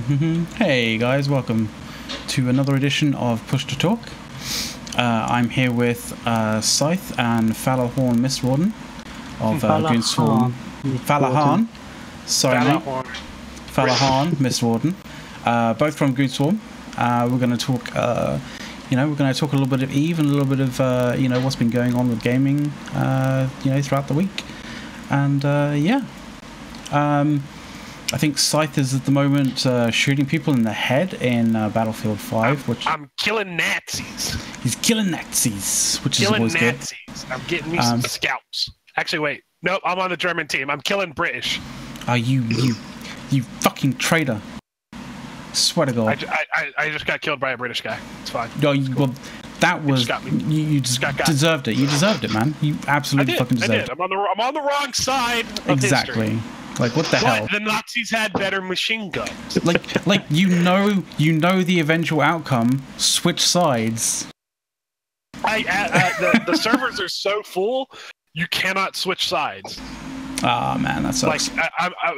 Hey guys, welcome to another edition of Push to Talk. I'm here with Scythe and Falahorn Mistwarden of Goonswarm. Falahan. Sorry, mate. Falahan Mistwarden. Both from Goonswarm. We're going to talk. We're going to talk a little bit of Eve and a little bit of what's been going on with gaming. Throughout the week, and I think Scythe is at the moment shooting people in the head in Battlefield 5. I'm killing Nazis. He's killing Nazis, which is always Nazis. Good. I'm getting me some scalps. Actually, wait. Nope, I'm on the German team. I'm killing British. You fucking traitor. Swear to God. I just got killed by a British guy. It's fine. No, well, that was... You just deserved it. You deserved it, man. You absolutely fucking deserved it. I'm on the wrong side of history. Like, what the hell? The Nazis had better machine guns. like you know the eventual outcome. Switch sides. The servers are so full, you cannot switch sides. Ah, man, that sucks. Like,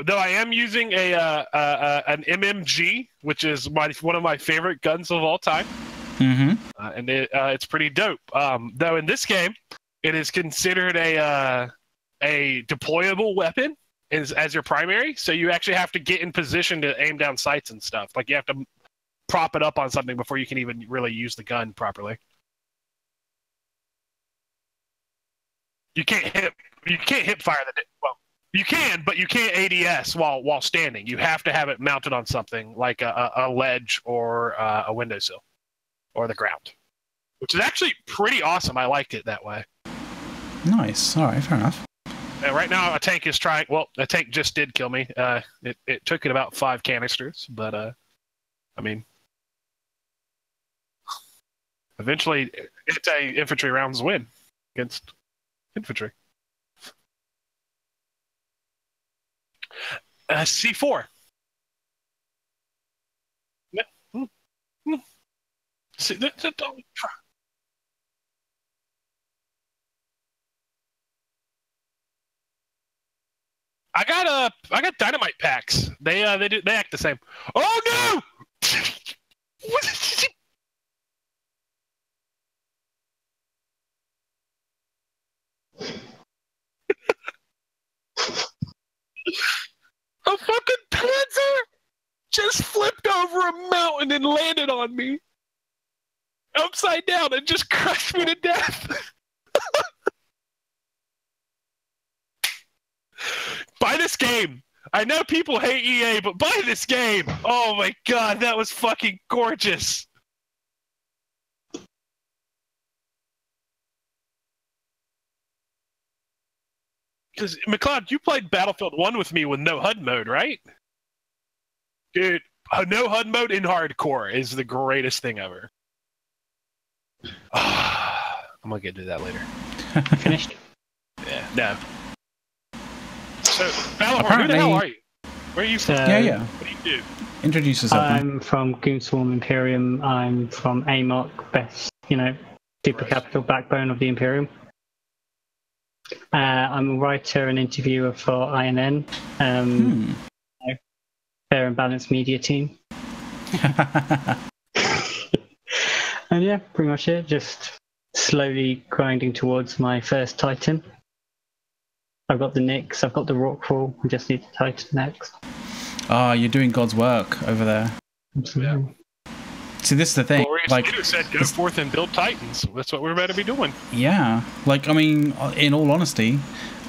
though I am using an MMG, which is one of my favorite guns of all time. Mm-hmm. And it's pretty dope. Though in this game, it is considered a deployable weapon as your primary, so you actually have to get in position to aim down sights and stuff. Like, you have to prop it up on something before you can even really use the gun properly. You can't hip fire well, you can, but you can't ADS while standing. You have to have it mounted on something like a ledge or a windowsill or the ground, which is actually pretty awesome. I liked it that way. Nice. All right, fair enough. And right now, a tank is trying. Well, a tank just did kill me. It took it about 5 canisters, but I mean, eventually, anti-infantry rounds win against infantry. C4. See, don't try. I got dynamite packs. They act the same. Oh no! What is it? A fucking Panzer just flipped over a mountain and landed on me upside down and just crushed me to death. Buy this game. I know people hate EA, but buy this game. Oh my god, that was fucking gorgeous. Because, McLeod, you played Battlefield 1 with me with no HUD mode, right? Dude, no HUD mode in hardcore is the greatest thing ever. I'm gonna get to that later. Finished? Yeah, no. So, Falahorn, who the hell are you? Where are you from? Yeah. What do you do? Introduce yourself. I'm from Goonswarm Imperium. I'm from AMOC, best, super capital backbone of the Imperium. I'm a writer and interviewer for INN, Fair and Balanced Media team. And yeah, pretty much it. Just slowly grinding towards my first Titan. I've got the Nyx, I've got the Rockfall, I just need the Titan next. You're doing God's work over there. Absolutely. Yeah. See, this is the thing. Glorious leader said, go forth and build Titans. That's what we're about to be doing. Yeah. Like, I mean, in all honesty,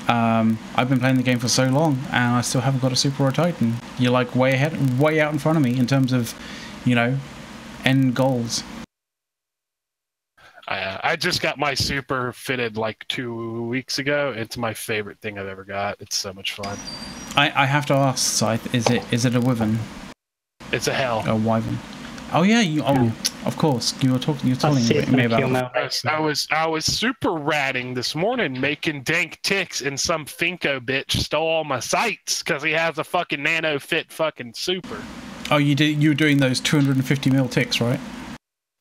I've been playing the game for so long, and I still haven't got a Super or a Titan. You're like way ahead, way out in front of me in terms of, end goals. I just got my Super fitted like 2 weeks ago. It's my favorite thing I've ever got. It's so much fun. I have to ask, Scythe, is it a wyvern? It's a hell. A wyvern. Oh yeah, of course. You were telling me about it. I was super ratting this morning, making dank ticks, and some Finko bitch stole all my sights because he has a fucking nano fit fucking super. Oh, you were doing those 250 mil ticks, right?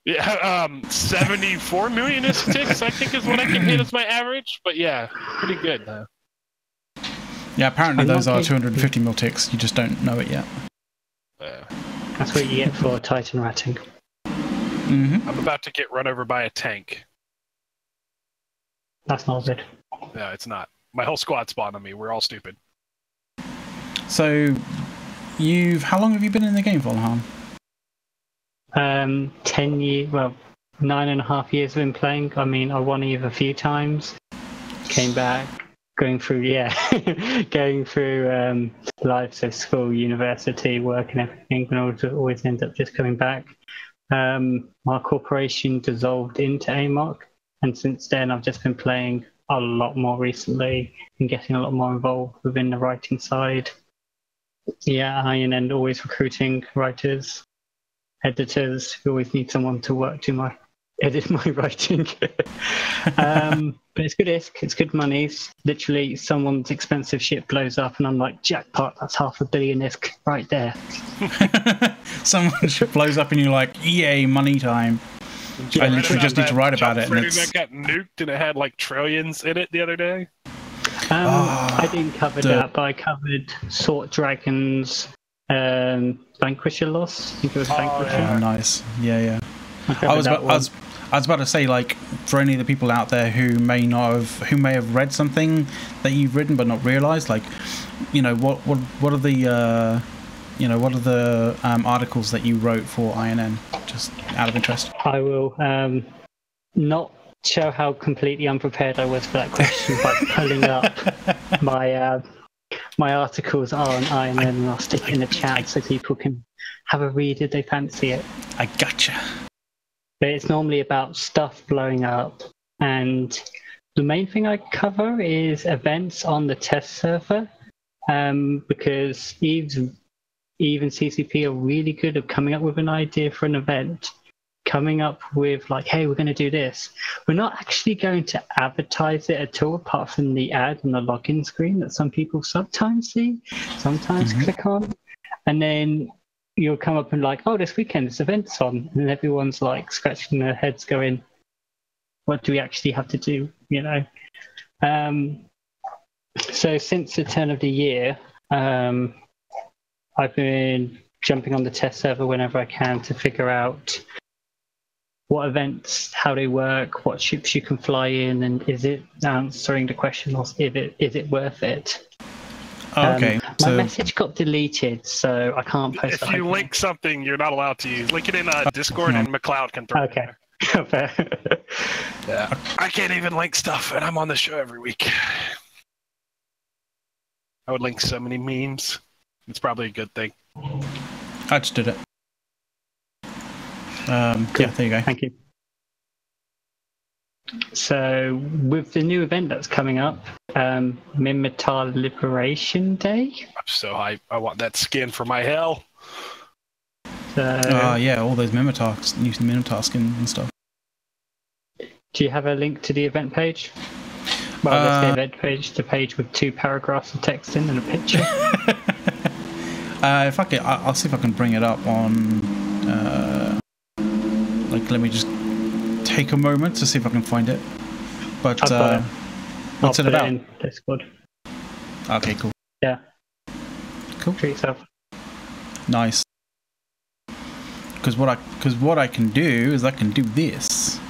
Yeah, 74 millionist ticks, I think, is what I can hit as my average. But yeah, pretty good though. Yeah, apparently those are 250 mil ticks. You just don't know it yet. That's what you get for Titan ratting. Mm-hmm. I'm about to get run over by a tank. That's not good. No, it's not. My whole squad spawned on me. We're all stupid. So, how long have you been in the game for, Han? 10 years, well, 9.5 years I've been playing. I mean, I won Eve a few times. Came back, going through life, so school, university, work and everything, and always end up just coming back. My corporation dissolved into AMOC, and since then I've just been playing a lot more recently and getting a lot more involved within the writing side. Yeah, and always recruiting writers, editors. We always need someone to edit my writing. But it's good ISK, it's good money. Literally, someone's expensive ship blows up, and I'm like, jackpot, that's $500 million ISK right there. Someone blows up, and you're like, yay, money time. I literally just need to write about it. And that got nuked, and it had like trillions in it the other day. I didn't cover that, but I covered Sword Dragons, Vanquisher Loss. I think it was Vanquisher. Yeah. Oh, nice. Yeah. I was about to say, like, for any of the people out there who may have read something that you've written but not realised, like, you know, what are the articles that you wrote for INN, just out of interest? I will not show how completely unprepared I was for that question by pulling up my articles on INN, and I'll stick it in the chat so people can have a read if they fancy it. I gotcha. But it's normally about stuff blowing up, and the main thing I cover is events on the test server, because Eve and CCP are really good at coming up with an idea for an event, coming up with like, hey, we're going to do this. We're not actually going to advertise it at all, apart from the ad and the login screen that some people sometimes see, sometimes click on, and then you'll come up and like, oh, this weekend this event's on, and everyone's like scratching their heads going, what do we actually have to do, you know? So since the turn of the year, I've been jumping on the test server whenever I can to figure out what events, how they work, what ships you can fly in, and is it answering the question, or is it worth it? Oh, okay. My message got deleted, so I can't post it. If you link something, you're not allowed to use. Link it in Discord, and McLeod can throw it in there. Yeah. I can't even link stuff, and I'm on the show every week. I would link so many memes. It's probably a good thing. I just did it. Yeah, there you go. Thank you. So, with the new event that's coming up, Minmatar Liberation Day. I'm so hyped. I want that skin for my hell. So, yeah, all those Minmatar, new Minmatar skin and stuff. Do you have a link to the event page? Well, let's say event page, the page with 2 paragraphs of text in and a picture. If I can, I'll see if I can bring it up on. Like, let me just take a moment to see if I can find it. But what's it about? In Discord. Okay, cool. Yeah. Cool. Treat yourself. Nice. Because what I can do is I can do this.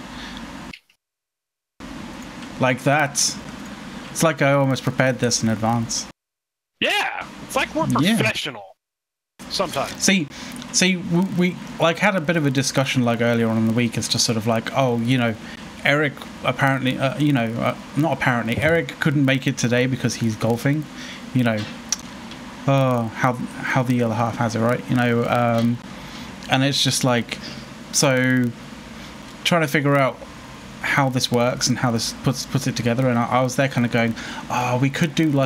Like that. It's like I almost prepared this in advance. Yeah, it's like we're professional. Sometimes. See, we like had a bit of a discussion like earlier on in the week. It's just sort of like, oh, you know, Eric apparently, not apparently, Eric couldn't make it today because he's golfing. You know, how the other half has it, right? You know, and it's just like, so trying to figure out how this works and how this puts it together. And I was there kind of going, we could do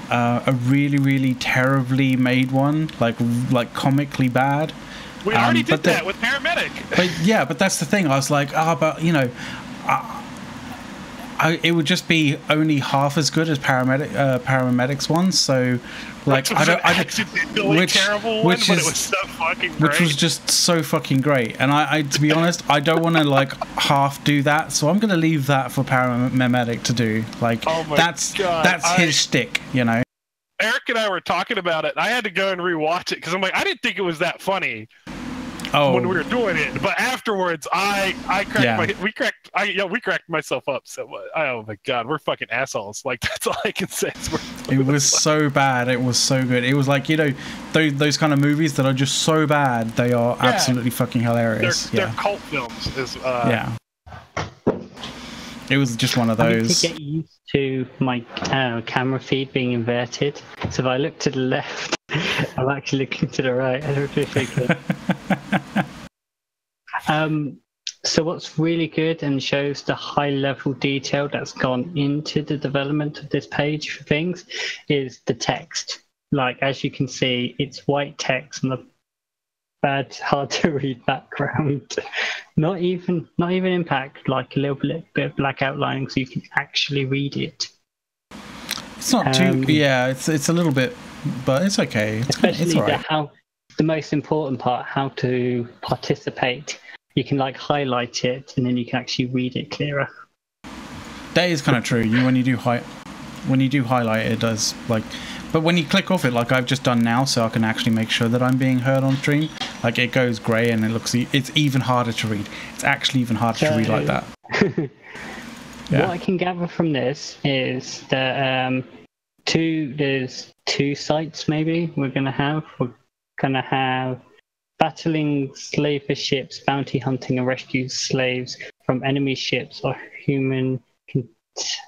a really, really terribly made one, like comically bad. We already did that with Paramedic. But that's the thing. I was like, but you know, it would just be only half as good as Paramedic's one. So, like, which was so fucking great. Which was just so fucking great. And I to be honest, I don't want to like half do that. So I'm gonna leave that for Paramedic to do. Like, that's his shtick, you know. Eric Mark and I were talking about it. And I had to go and rewatch it because I'm like, I didn't think it was that funny when we were doing it. But afterwards, we cracked myself up. So oh my god, we're fucking assholes. Like that's all I can say. It was so bad. It was so good. It was like, you know, those kind of movies that are just so bad they are absolutely fucking hilarious. They're cult films. Yeah. It was just one of those. I need to get used to my camera feed being inverted. So if I look to the left, I'm actually looking to the right. I don't think so what's really good and shows the high level detail that's gone into the development of this page for things is the text. Like, as you can see, it's white text on the bad, hard to read background. Not even impact, like a little bit of black outlining so you can actually read it. It's not too, it's a little bit, but it's okay. Especially it's the most important part, how to participate. You can like highlight it and then you can actually read it clearer. That is kind of true. When you do highlight, it does like. But when you click off it, like I've just done now, so I can actually make sure that I'm being heard on stream, like it goes grey and it's even harder to read. It's actually even harder to read like that. What I can gather from this is that there's two sites maybe we're going to have. We're going to have battling slaver ships, bounty hunting and rescue slaves from enemy ships or human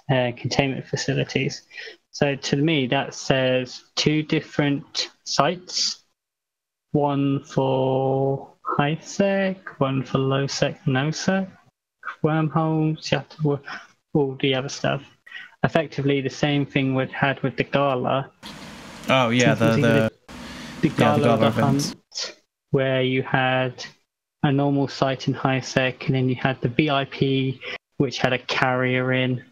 containment facilities. So to me, that says two different sites, one for high sec, one for low sec, no sec, wormholes, you have to all the other stuff. Effectively, the same thing we had with the Gala. Oh yeah, the Gala hunt, where you had a normal site in high sec, and then you had the VIP, which had a carrier in.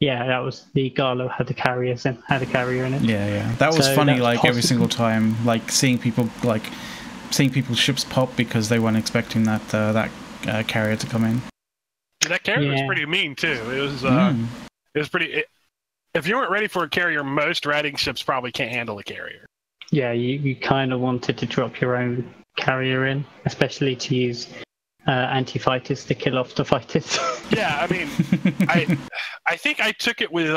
Yeah, that was the Gala had a carrier in it. Yeah. That was funny. Like every single time, like seeing people's ships pop because they weren't expecting that carrier to come in. That carrier was pretty mean too. It was pretty. If you weren't ready for a carrier, most raiding ships probably can't handle a carrier. Yeah, you kind of wanted to drop your own carrier in, especially to use anti-fighters to kill off the fighters. Yeah, I mean, I think I took it with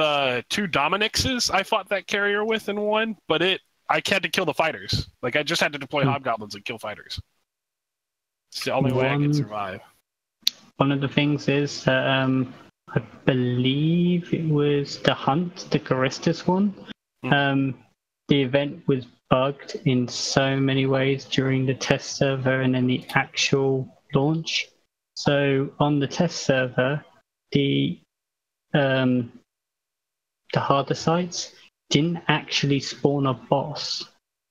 two Dominixes. I fought that carrier with in one, but I had to kill the fighters. Like I just had to deploy hobgoblins and kill fighters. It's the only way I could survive. One of the things is that I believe it was the hunt, the Charistus one. The event was bugged in so many ways during the test server and then the actual launch. So on the test server, the harder sites didn't actually spawn a boss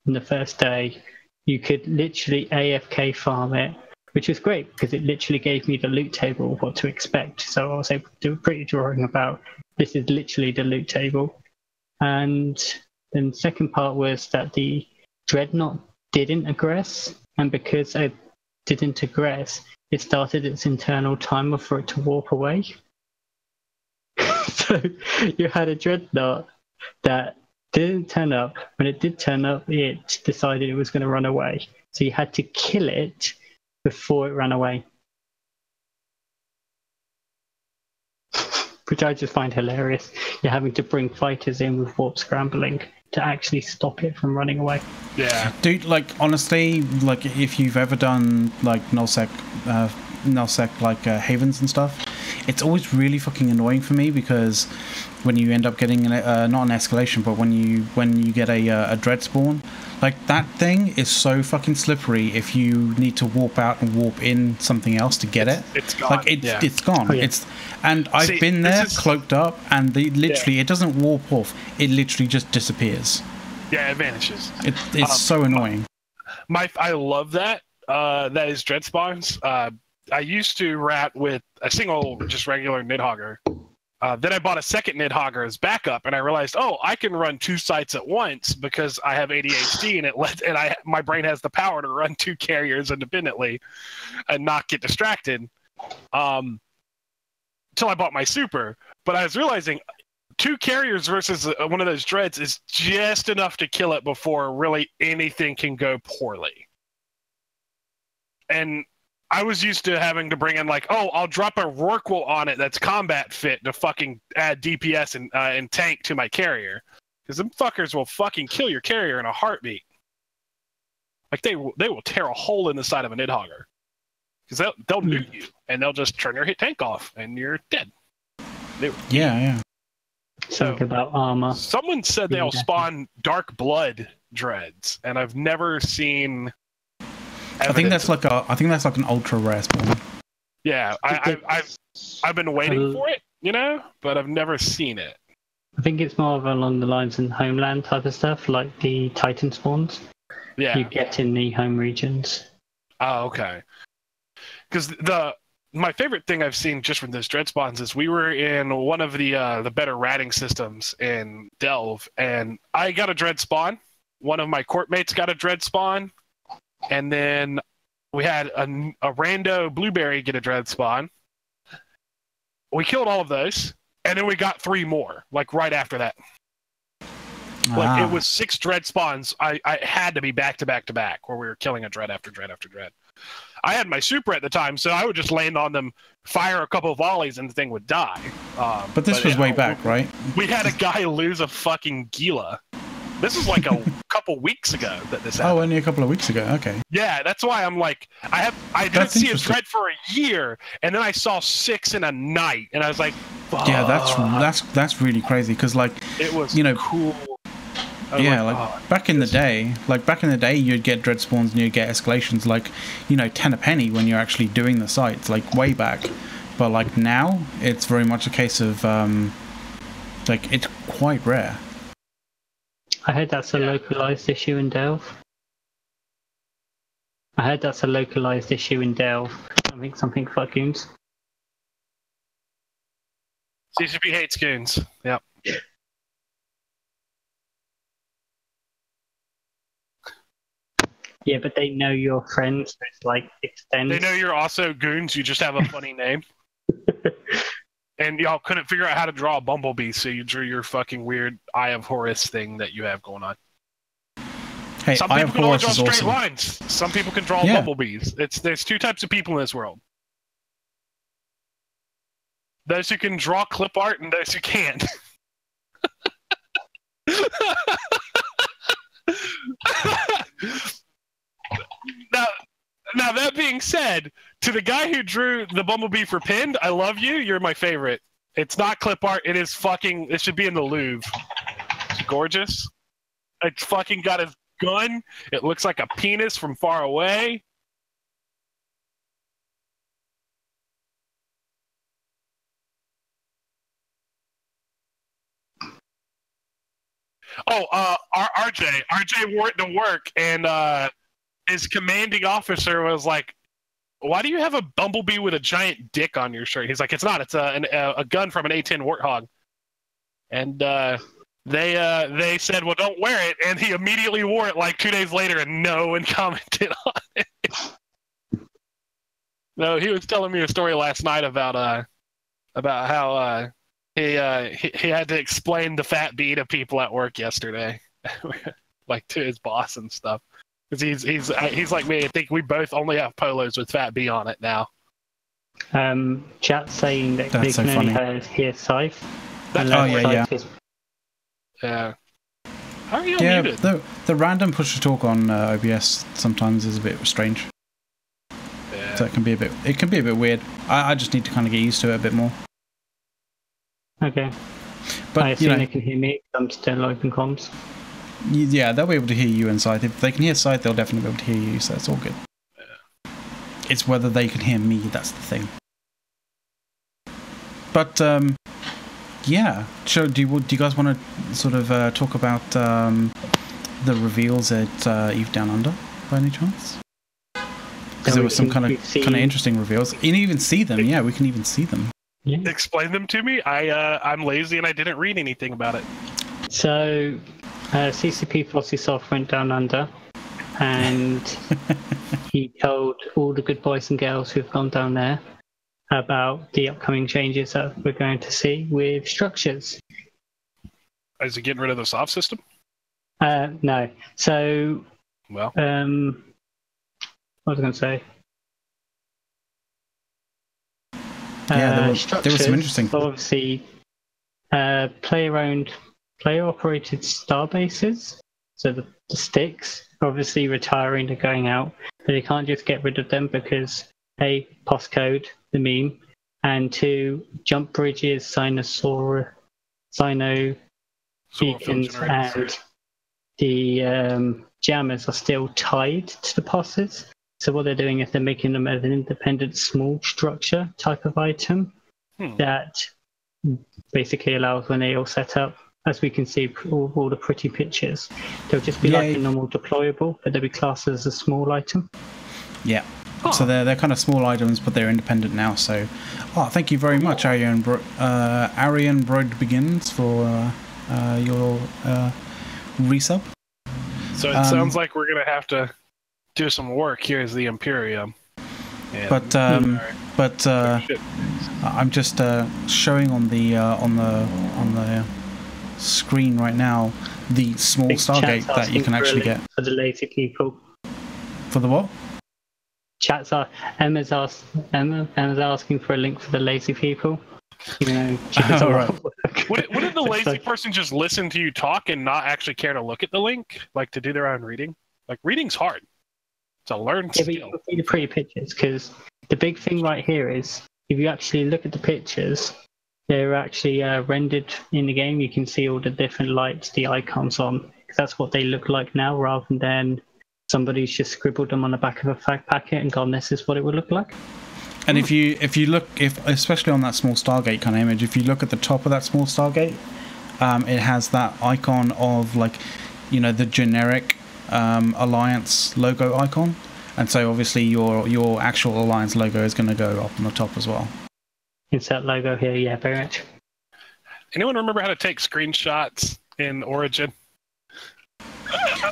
in the first day. You could literally AFK farm it, which was great because it literally gave me the loot table, what to expect. So I was able to do a pretty drawing about this is literally the loot table. And then the second part was that the Dreadnought didn't aggress, and because it didn't aggress, it started its internal timer for it to warp away. So you had a Dreadnought that didn't turn up. When it did turn up, it decided it was going to run away. So you had to kill it before it ran away. Which I just find hilarious. You're having to bring fighters in with warp scrambling to actually stop it from running away. Yeah. Dude, like, honestly, like, if you've ever done, like, nullsec, like, havens and stuff, it's always really fucking annoying for me because when you end up getting, not an escalation, but when you get a dread spawn, like, that thing is so fucking slippery if you need to warp out and warp in something else to get it. It's gone. Like, it's gone. Oh, yeah. And I've been there, cloaked up, and it doesn't warp off. It literally just disappears. Yeah, it vanishes. It's so annoying. I love that. That is dread spawns. I used to rat with a single, just regular Nidhogger. Then I bought a second Nidhogger as backup, and I realized, I can run two sites at once because I have ADHD, and my brain has the power to run two carriers independently and not get distracted. Until I bought my super, but I was realizing 2 carriers versus one of those dreads is just enough to kill it before really anything can go poorly. And I was used to having to bring in like, oh, I'll drop a Rorqual on it that's combat fit to fucking add DPS and tank to my carrier. Because them fuckers will fucking kill your carrier in a heartbeat. Like they will tear a hole in the side of a Nidhogger. Because they'll nuke you, and they'll just turn your hit tank off, and you're dead. Yeah. Something about armor. Someone said they'll spawn Dark Blood dreads, and I've never seen. I think that's like an ultra rare spawn. Yeah, I've been waiting for it, but I've never seen it. I think it's more of along the lines in Homeland type of stuff, like the Titan spawns. Yeah, you get in the home regions. Oh, okay. Because my favorite thing I've seen just from those dread spawns is we were in one of the better ratting systems in Delve, and I got a dread spawn. One of my court mates got a dread spawn, and then we had a rando blueberry get a dread spawn. We killed all of those, and then we got 3 more, like right after that. Like it was 6 dread spawns. I had to be back to back to back where we were killing a dread after dread after dread. I had my super at the time, so I would just land on them, fire a couple of volleys, and the thing would die. But this was way back, right? We had a guy lose a fucking Gila. This was like a couple weeks ago that this happened. Oh, only a couple of weeks ago. Okay. Yeah, that's why I'm like, I didn't see a dread for a year, and then I saw 6 in a night, and I was like, fuck. Yeah, that's really crazy because like it was cool. Yeah, back in the day, you'd get dread spawns and you'd get escalations like, 10 a penny when you're actually doing the sites, like way back. But like now, it's very much a case of like it's quite rare. I heard that's a localized issue in Delve. I think something fuck goons. CCP hates goons. Yep. Yeah, but they know you're friends, so it's like extends. They know you're also goons, you just have a funny name. And y'all couldn't figure out how to draw a bumblebee, so you drew your fucking weird Eye of Horus thing that you have going on. Hey, some people can only draw straight lines. Some people can draw bumblebees. There's 2 types of people in this world. Those who can draw clip art and those who can't. Now that being said, to the guy who drew the bumblebee for pinned, I love you. You're my favorite. It's not clip art. It should be in the Louvre. It's gorgeous. It's fucking got his gun. It looks like a penis from far away. Oh, RJ wore it to work, and his commanding officer was like, "Why do you have a bumblebee with a giant dick on your shirt?" He's like, "It's not. It's a gun from an A10 Warthog." And they said, "Well, don't wear it." And he immediately wore it like 2 days later, and no one commented on it. No, he was telling me a story last night about how he had to explain the fat bee to people at work yesterday, like to his boss and stuff. Because he's like me. I think we both only have polos with fat bee on it now. Chat saying that That's they can so only funny. hear Scythe. Yeah. Yeah. How are you Yeah, muted? the random push to talk on OBS sometimes is a bit strange. Yeah. So it can be a bit weird. I just need to kind of get used to it a bit more. Okay. But I assume they can hear me. I'm still open comms. Yeah, they'll be able to hear you and Scythe. If they can hear Scythe, they'll definitely be able to hear you, so it's all good. Yeah. It's whether they can hear me, that's the thing. But, yeah. So, do you guys want to sort of talk about the reveals at EVE Down Under, by any chance? Because there were some kind of interesting reveals. You can even see them, yeah, we can even see them. Yeah. Explain them to me. I'm lazy and I didn't read anything about it. So, CCP Flossysoft went down under, and he told all the good boys and girls who've gone down there about the upcoming changes that we're going to see with structures. Is it getting rid of the soft system? No. So, Well, what was I going to say? Yeah, there was some interesting. Obviously, player-operated star bases. So the sticks, obviously retiring and going out, but you can't just get rid of them because A, postcode, the meme, and 2, jump bridges, Sino beacons, and the jammers are still tied to the posses. So what they're doing is they're making them as an independent small structure type of item that basically allows when they all set up, as we can see all the pretty pictures, they'll just be like a normal deployable, but they'll be classed as a small item. Yeah. So they're kind of small items, but they're independent now. So, thank you very much, Arian Broid Begins, for your resub. So it sounds like we're gonna have to do some work here as the Imperium. Yeah. But I'm just showing on the screen right now the small Stargate that you can actually get for the lazy people. For the what? Chats are Emma's asking for a link for the lazy people. You know, right. Wouldn't the lazy person just listen to you talk and not actually care to look at the link, like to do their own reading? Like reading's hard. It's a learned skill. But you can see the pretty pictures, because the big thing right here is if you actually look at the pictures, they're actually rendered in the game. You can see all the different lights, the icons on, because that's what they look like now, rather than somebody's just scribbled them on the back of a fag packet and gone, this is what it would look like. And if you look, especially on that small Stargate kind of image, if you look at the top of that small Stargate, it has that icon of, like, you know, the generic Alliance logo icon, and so obviously your actual Alliance logo is going to go up on the top as well. It's that logo here, yeah, very much. Anyone remember how to take screenshots in Origin?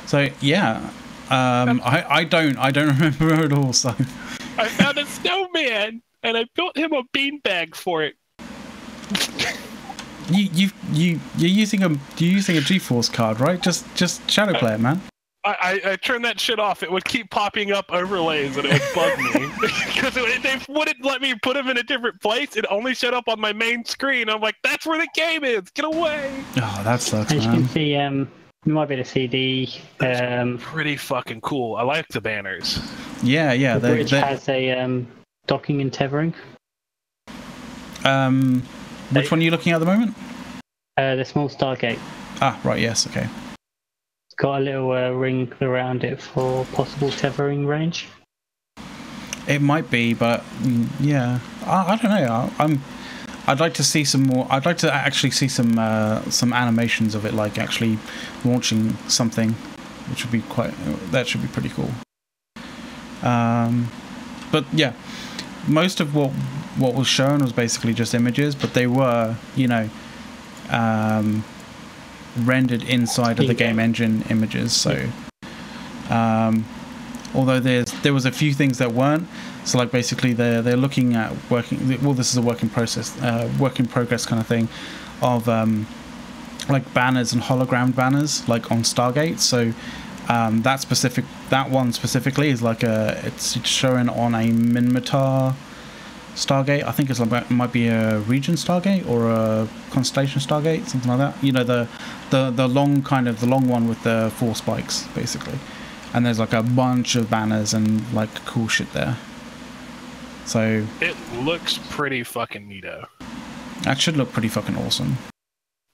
So yeah, I don't remember at all. So I found a snowman and I built him a beanbag for it. You're using a GeForce card, right? Just Shadow Play it, man. I turned that shit off. It would keep popping up overlays and it would bug me because they wouldn't let me put them in a different place. It only showed up on my main screen. I'm like, that's where the game is. Get away. Oh, that sucks, as man. You can see, you might be able to see the pretty fucking cool. I like the banners. Yeah. The bridge has a docking and tethering. Which one are you looking at the moment? The small Stargate. Ah, right. Yes. Okay. It's got a little ring around it for possible tethering range. It might be, but yeah, I don't know. I'd like to see some more. I'd like to actually see some animations of it, like actually launching something, which would be that should be pretty cool. But yeah, most of what was shown was basically just images, but they were, you know, rendered inside of the game engine images. So, although there was a few things that weren't. So, like, basically they're looking at working. Well, this is a work in progress kind of thing, of like banners and hologram banners, like on Stargate. So. That one specifically is like it's showing on a Minmatar Stargate. I think it might be a region Stargate or a constellation Stargate, something like that. You know, the long one with the 4 spikes, basically. And there's like a bunch of banners and like cool shit there. So it looks pretty fucking neato. That should look pretty fucking awesome.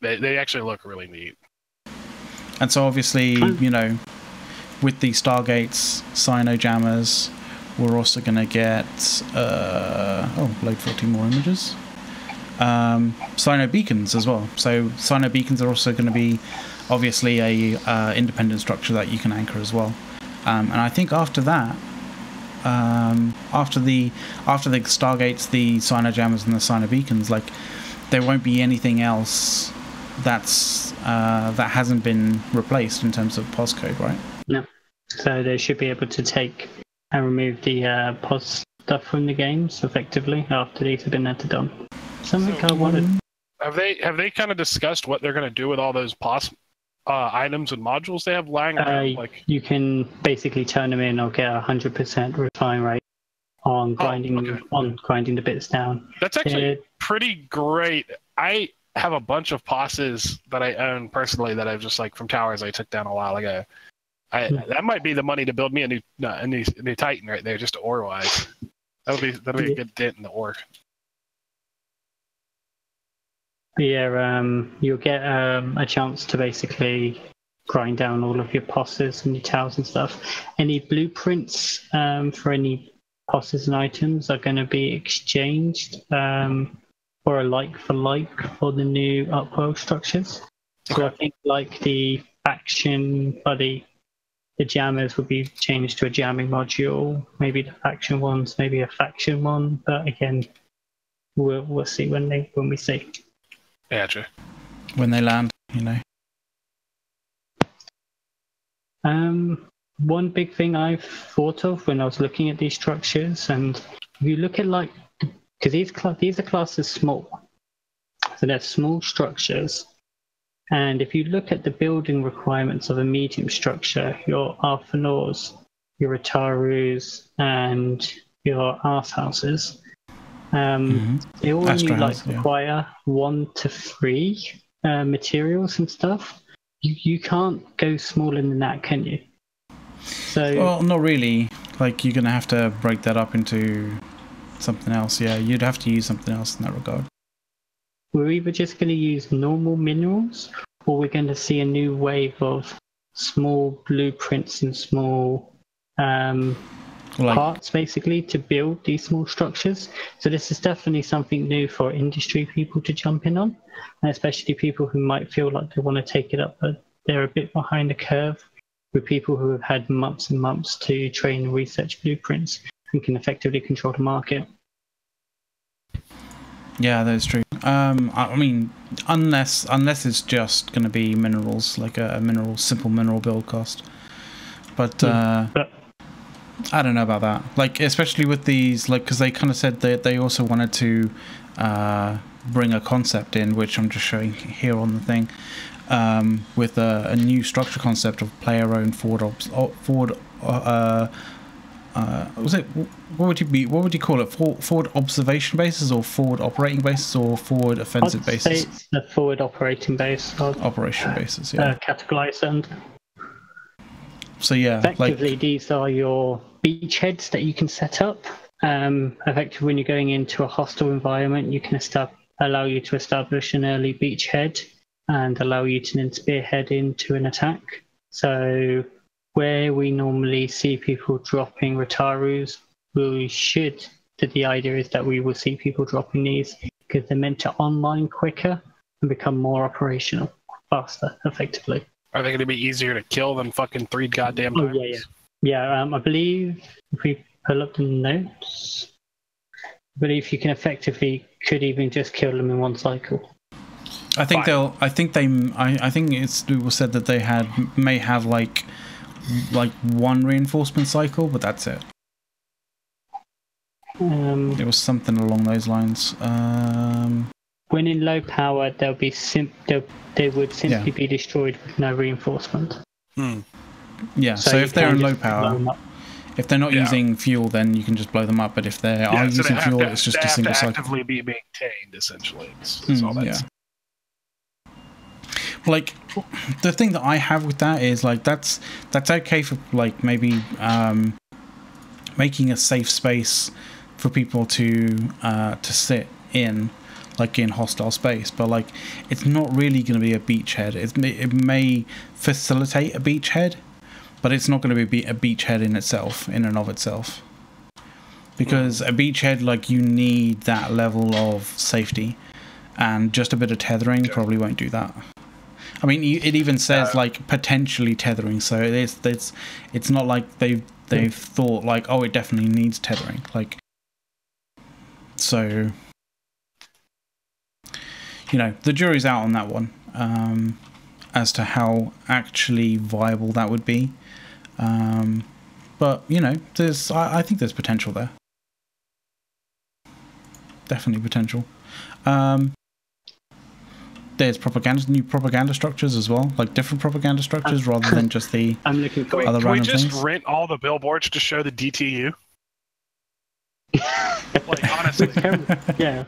They actually look really neat. And so obviously, you know, with the Stargates, Sino jammers, we're also going to get load 14 more images. Sino beacons as well. So Sino beacons are also going to be obviously a independent structure that you can anchor as well. And I think after that, after the Stargates, the Sino jammers, and the Sino beacons, like, there won't be anything else that hasn't been replaced in terms of postcode, right? No. So they should be able to take and remove the POS stuff from the games effectively after these have been added on. Something I wanted. Have they kind of discussed what they're going to do with all those items and modules they have lying around? Like, you can basically turn them in or get 100% refine rate on grinding the bits down. That's actually pretty great. I have a bunch of bosses that I own personally that I've just like from towers I took down a while ago. That might be the money to build me a new Titan right there, just ore wise. That'll be a good dent in the ore. Yeah, you'll get a chance to basically grind down all of your bosses and your towers and stuff. Any blueprints for any bosses and items are going to be exchanged for a like for like for the new Upworld structures. So I think like the faction, the jammers will be changed to a jamming module. Maybe the faction ones, maybe a faction one. But again, we'll see when we see. Yeah, true. When they land, you know. One big thing I've thought of when I was looking at these structures, and if you look at like, because these are classed as small, so they're small structures. And if you look at the building requirements of a medium structure, your Arthanors, your Atarus, and your Arse houses, they all only require 1 to 3 materials and stuff. You can't go smaller than that, can you? So, well, not really. Like, you're going to have to break that up into something else. Yeah, you'd have to use something else in that regard. We're either just going to use normal minerals, or we're going to see a new wave of small blueprints and small parts, basically, to build these small structures. So this is definitely something new for industry people to jump in on, and especially people who might feel like they want to take it up, but they're a bit behind the curve with people who have had months and months to train and research blueprints and can effectively control the market. Yeah, that's true. I mean, unless it's just going to be minerals, like a simple mineral build cost. But I don't know about that. Like, especially with these, like, because they kind of said that they also wanted to bring a concept in, which I'm just showing here on the thing, with a new structure concept of player-owned what would you call it? Forward observation bases, or forward operating bases, or forward offensive bases? I'd say it's the forward operating base. Operation bases, yeah. Categorize them. So yeah, effectively, these are your beachheads that you can set up. Effectively, when you're going into a hostile environment, you can allow you to establish an early beachhead and allow you to then spearhead into an attack. So where we normally see people dropping Ratarus, the idea is that we will see people dropping these because they're meant to online quicker and become more operational, faster, effectively. Are they going to be easier to kill than fucking 3 goddamn times? Oh, yeah. I believe if we pull up the notes, I believe you can could even just kill them in one cycle. I think it was said that they may have like 1 reinforcement cycle, but that's it. It was something along those lines. When in low power, they would simply be destroyed with no reinforcement. Yeah, so if they're in low power, if they're not using fuel, then you can just blow them up. But if they are using fuel, it's just a single cycle. They have to actively be maintained, essentially. That's all that is. Like, the thing that I have with that is, like, that's okay for, like, maybe making a safe space for people to sit in, like, in hostile space, but, like, it's not really going to be a beachhead. It may facilitate a beachhead, but it's not going to be a beachhead in and of itself. Because a beachhead, like, you need that level of safety, and just a bit of tethering probably won't do that. I mean, it even says like potentially tethering, so it's not like they've thought like, oh, it definitely needs tethering. Like, so you know, the jury's out on that one, as to how actually viable that would be. But you know, I think there's potential there. Definitely potential. there's new propaganda structures as well, like different propaganda structures rather than just the I'm looking for other Can we random just things. rent all the billboards to show the DTU? Like, honestly.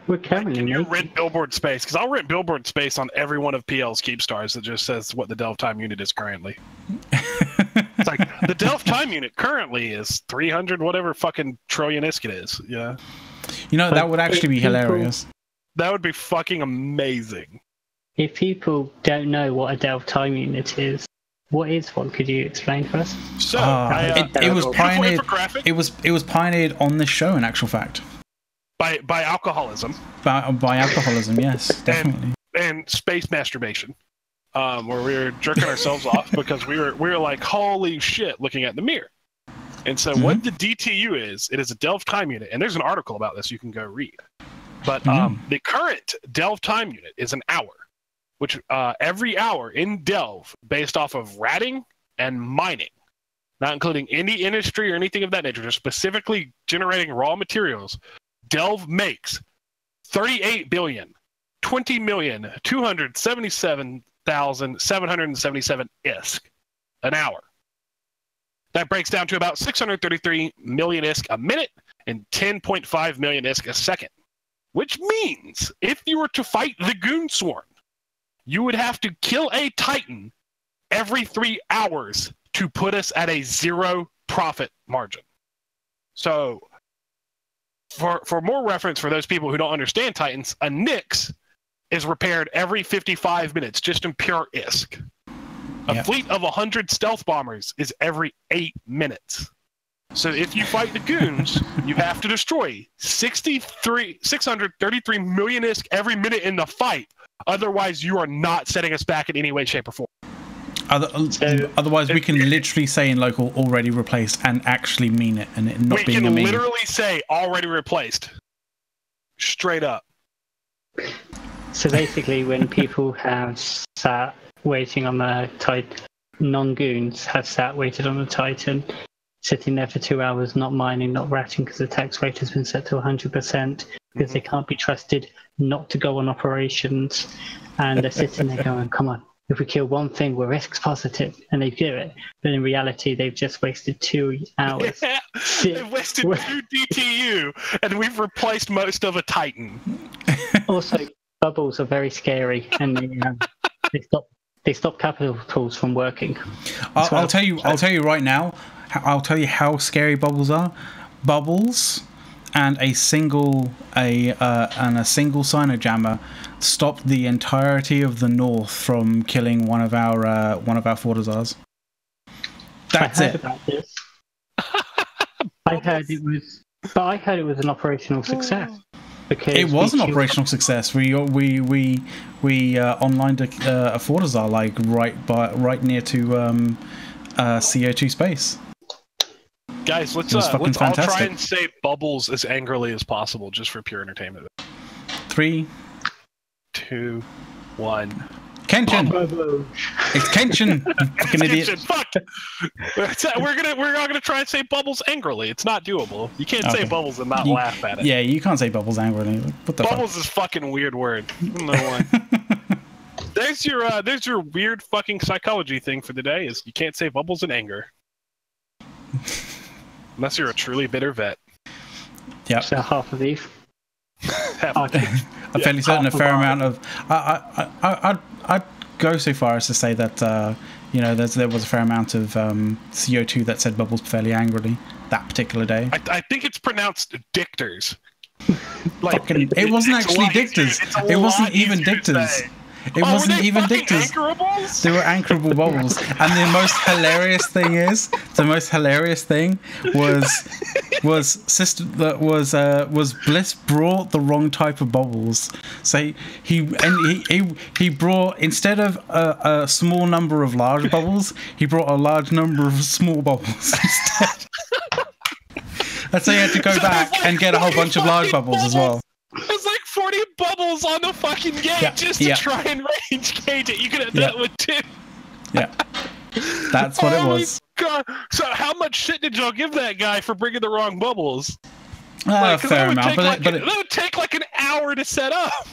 we're currently Can you making- rent billboard space? Because I'll rent billboard space on every one of PL's Keep Stars that just says what the Delve Time Unit is currently. It's like, the Delve Time Unit currently is 300 whatever fucking trillion isk it is. Yeah. You know, that would actually be People- hilarious. That would be fucking amazing. If people don't know what a Delve Time Unit is, what is one? Could you explain for us? So, It was beautiful pioneered. infographic It was pioneered on this show, in actual fact, by alcoholism by alcoholism. Yes, definitely. and space masturbation. Where we were jerking ourselves off because we were like, holy shit, looking at the mirror. And so what the DTU is, it is a Delve Time Unit, and there's an article about this you can go read. But the current Delve Time Unit is an hour, which every hour in Delve, based off of ratting and mining, not including any industry or anything of that nature, just specifically generating raw materials, Delve makes 38,020,277,777 ISK an hour. That breaks down to about 633 million ISK a minute and 10.5 million ISK a second. Which means if you were to fight the Goonsworn, you would have to kill a Titan every 3 hours to put us at a 0 profit margin. So, for more reference for those people who don't understand Titans, a Nyx is repaired every 55 minutes, just in pure ISK. A fleet of 100 stealth bombers is every 8 minutes. So if you fight the goons, you have to destroy 633 million ISK every minute in the fight. Otherwise, you are not setting us back in any way, shape, or form. Otherwise, we can literally say in local "already replaced" and actually mean it, and it not We being a can meme. literally say "already replaced," straight up. So basically, when people have sat waiting on the Titan, non-goons have sat waited on the Titan, sitting there for 2 hours, not mining, not ratting, because the tax rate has been set to 100%, because they can't be trusted not to go on operations, and they're sitting there going, come on, if we kill one thing, we're risk positive, and they do it. But in reality, they've just wasted 2 hours. Yeah, they've wasted 2 DTU, and we've replaced most of a Titan. Also, bubbles are very scary, and they stop capital tools from working. I'll tell you right now. I'll tell you how scary bubbles are. Bubbles and a single Sinojammer stopped the entirety of the North from killing one of our Fortizars. That's I heard it. about this. I heard it was an operational success. Because It was an operational success. We onlined a Fortizar like right near to CO2 space. Guys, let's all try and say bubbles as angrily as possible, just for pure entertainment. 3, 2, 1. Kenshin. It's Kenshin. Fucking idiot. Fuck. We're not gonna try and say bubbles angrily. It's not doable. You can't say bubbles and not laugh at it. Yeah, you can't say bubbles angrily. What the bubbles is fucking weird word. No one. There's your weird fucking psychology thing for the day. Is you can't say bubbles in anger. Unless you're a truly bitter vet. Yeah. So half of these. I'm fairly certain a fair amount of. I'd go so far as to say that there was a fair amount of CO2 that said bubbles fairly angrily that particular day. I think it's pronounced dictors. It wasn't actually dictors. It wasn't even dictors. It wasn't even dictors. They were anchorable bubbles. And the most hilarious thing was Bliss brought the wrong type of bubbles. So he brought, instead of a small number of large bubbles, he brought a large number of small bubbles instead. That's so he had to go back and get a whole bunch of large bubbles as well. There's like 40 bubbles on the fucking gate just to try and range gauge it. You could have done it with 2. Yeah. That's what it was. God. So how much shit did y'all give that guy for bringing the wrong bubbles? Fair amount. That would take like an hour to set up.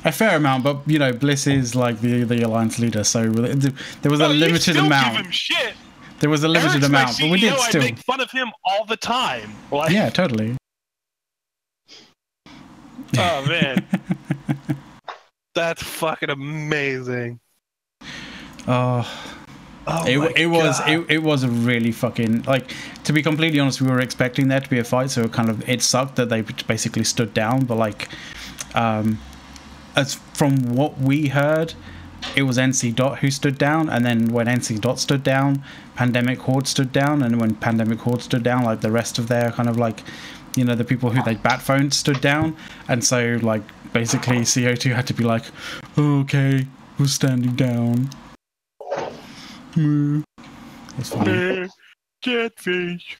A fair amount, but you know, Bliss is like the alliance leader, so there was a limited amount. Give him shit. There was a limited amount, but we did still. I make fun of him all the time. Like, yeah, totally. Oh man, that's fucking amazing. It was a really fucking, like, to be completely honest, we were expecting there to be a fight, so it sucked that they basically stood down, but like as from what we heard, it was NC Dot who stood down, and then when NC Dot stood down, Pandemic Horde stood down, and when Pandemic Horde stood down, like the rest of their kind of like, you know, the people who they bat phoned stood down, and so like basically CO2 had to be like, okay, we're standing down. That's funny. Catfish.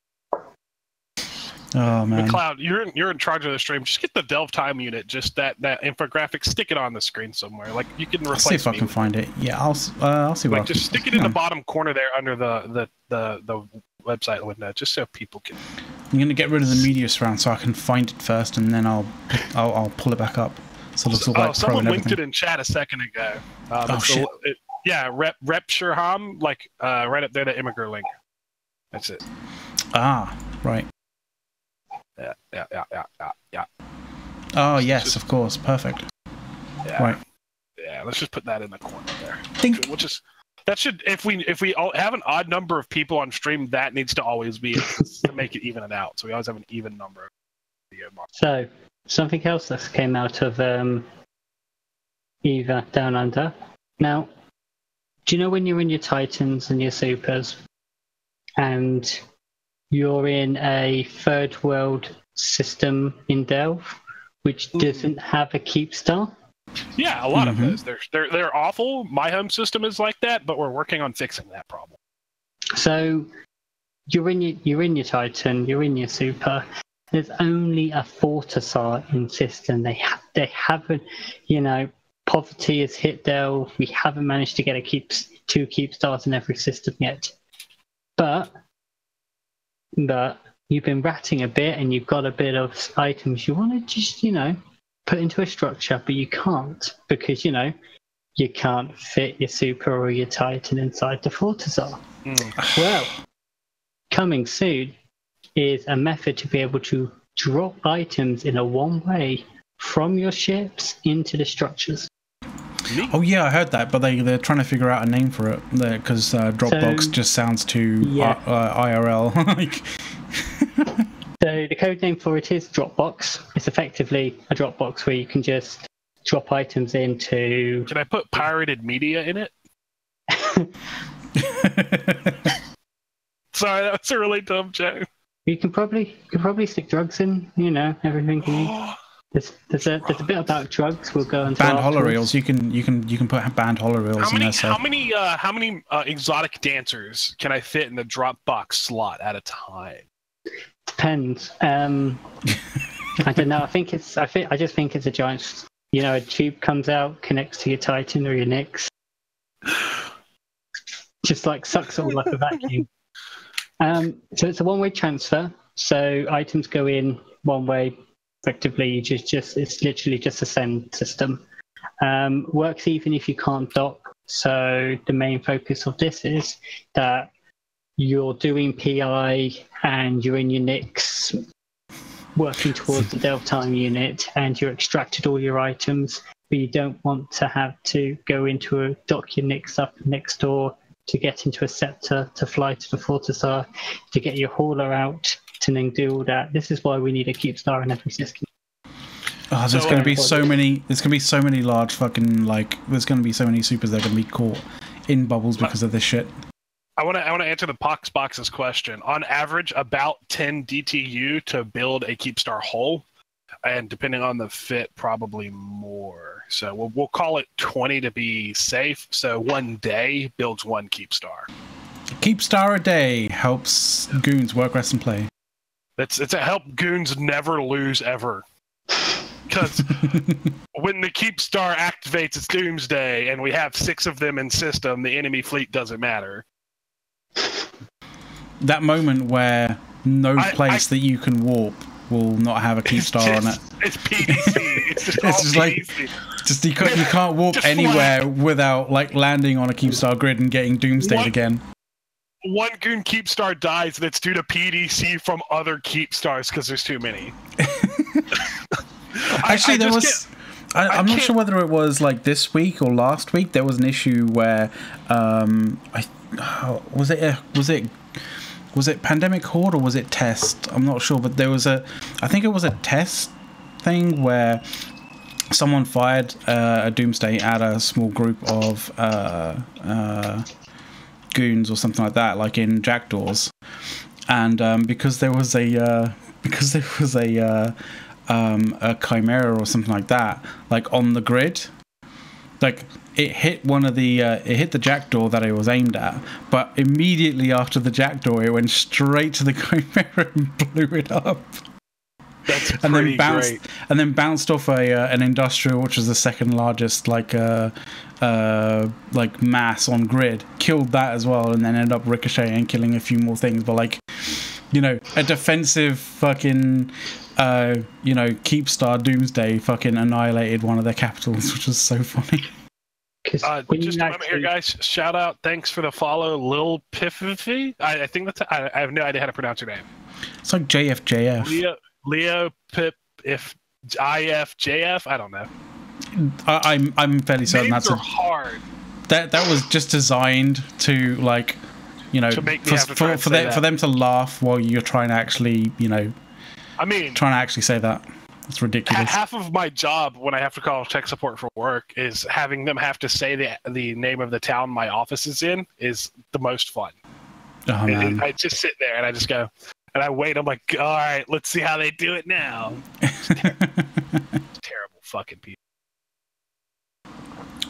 Oh man, McLeod, you're in charge of the stream. Just get the Delve Time unit, just that infographic, stick it on the screen somewhere. Like you can replace. I'll see if I can find it. Yeah, I'll see what. Like just stick it in the bottom corner there under the website window, just so people can. I'm gonna get rid of the media surround so I can find it first, and then I'll pull it back up. So it looks all like someone linked it in chat a second ago. Shit. Yeah, Rep Sherham, like right up there, the Immigrant link. That's it. Ah, right. Yeah. Oh yes, of course, perfect. Yeah. Right. Yeah, let's just put that in the corner there. Think. That should, if we all have an odd number of people on stream, that needs to always be to make it even it out. So we always have an even number of video marks. So something else that came out of EVA Down Under. Now, do you know when you're in your Titans and your Supers, and you're in a third world system in Delve, which doesn't have a keep star? Yeah, a lot of those. They're awful. My home system is like that, but we're working on fixing that problem. So you're in your Titan, you're in your Super. There's only a Fortisar in system. They haven't, you know, poverty has hit Delve. We haven't managed to get two keep stars in every system yet. But you've been ratting a bit, and you've got a bit of items you want to just, you know, put into a structure, but you can't because, you know, you can't fit your Super or your Titan inside the Fortisar. Well, coming soon is a method to be able to drop items in a one-way from your ships into the structures. Oh yeah, I heard that, but they're trying to figure out a name for it because Dropbox just sounds too IRL. So the code name for it is Dropbox. It's effectively a Dropbox where you can just drop items into. Can I put pirated media in it? Sorry, that was a really dumb joke. You can probably stick drugs in. You know, everything you need. There's a bit about drugs. We'll go into banned holoreels. You can put banned holoreels in there. So. How many exotic dancers can I fit in the Dropbox slot at a time? Depends. I don't know. I just think it's a giant. You know, a tube comes out, connects to your Titan or your Nyx. Just like sucks it all like a vacuum. So it's a one-way transfer. So items go in one way. Effectively, it's literally just a send system. Works even if you can't dock. So the main focus of this is that you're doing PI and you're in your Nyx working towards the Delve Time unit, and you extracted all your items, but you don't want to have to go into a dock your Nyx up next door to get into a Scepter to fly to the Fortisar to get your hauler out to then do all that. This is why we need a keep star in every system. Oh, there's going to be so many. There's going to be so many large fucking There's going to be so many supers that are going to be caught in bubbles because of this shit. I want to answer the Poxbox's question. On average, about 10 DTU to build a keep star hull, and depending on the fit, probably more. So we'll call it 20 to be safe. So one day builds one keep star. Keep star a day helps goons work, rest, and play. It's a help goons never lose ever. Because when the keep star activates, it's doomsday, and we have 6 of them in system. The enemy fleet doesn't matter. That moment where no place that you can warp will not have a keep star on it. It's PDC. It's just all PDC. Just you can't warp anywhere without like landing on a Keepstar grid and getting Doomsday again. One Goon Keepstar dies, and it's due to PDC from other Keepstars because there's too many. Actually, there was. I'm not sure whether it was like this week or last week. There was an issue where was it Pandemic Horde or was it Test? I'm not sure, but there was I think it was a test thing where someone fired a Doomsday at a small group of goons or something like that, like in Jackdaws, and because there was a Chimera or something like that, like on the grid, like it hit it hit the Jackdaw that it was aimed at, but immediately after the Jackdaw it went straight to the Chimera and blew it up. That's and pretty then great. And then bounced off an industrial, which was the second largest like mass on grid, killed that as well, and then ended up ricocheting and killing a few more things. But like, you know, a defensive fucking Keepstar Doomsday fucking annihilated one of their capitals, which was so funny. Just a moment here, guys. Shout out, thanks for the follow, Lil Piffy. I think that's. I have no idea how to pronounce her name. It's like JFJF. Leo Pip IFJF. I don't know. I'm fairly certain Names that's hard. That was just designed to like, you know, for them to laugh while you're trying to actually, you know. I mean, trying to actually say that. It's ridiculous. Half of my job when I have to call tech support for work is having them have to say the name of the town my office is in is the most fun. Oh, man. I just sit there and I just go, and I wait. I'm like, all right, let's see how they do it now. Terrible fucking people.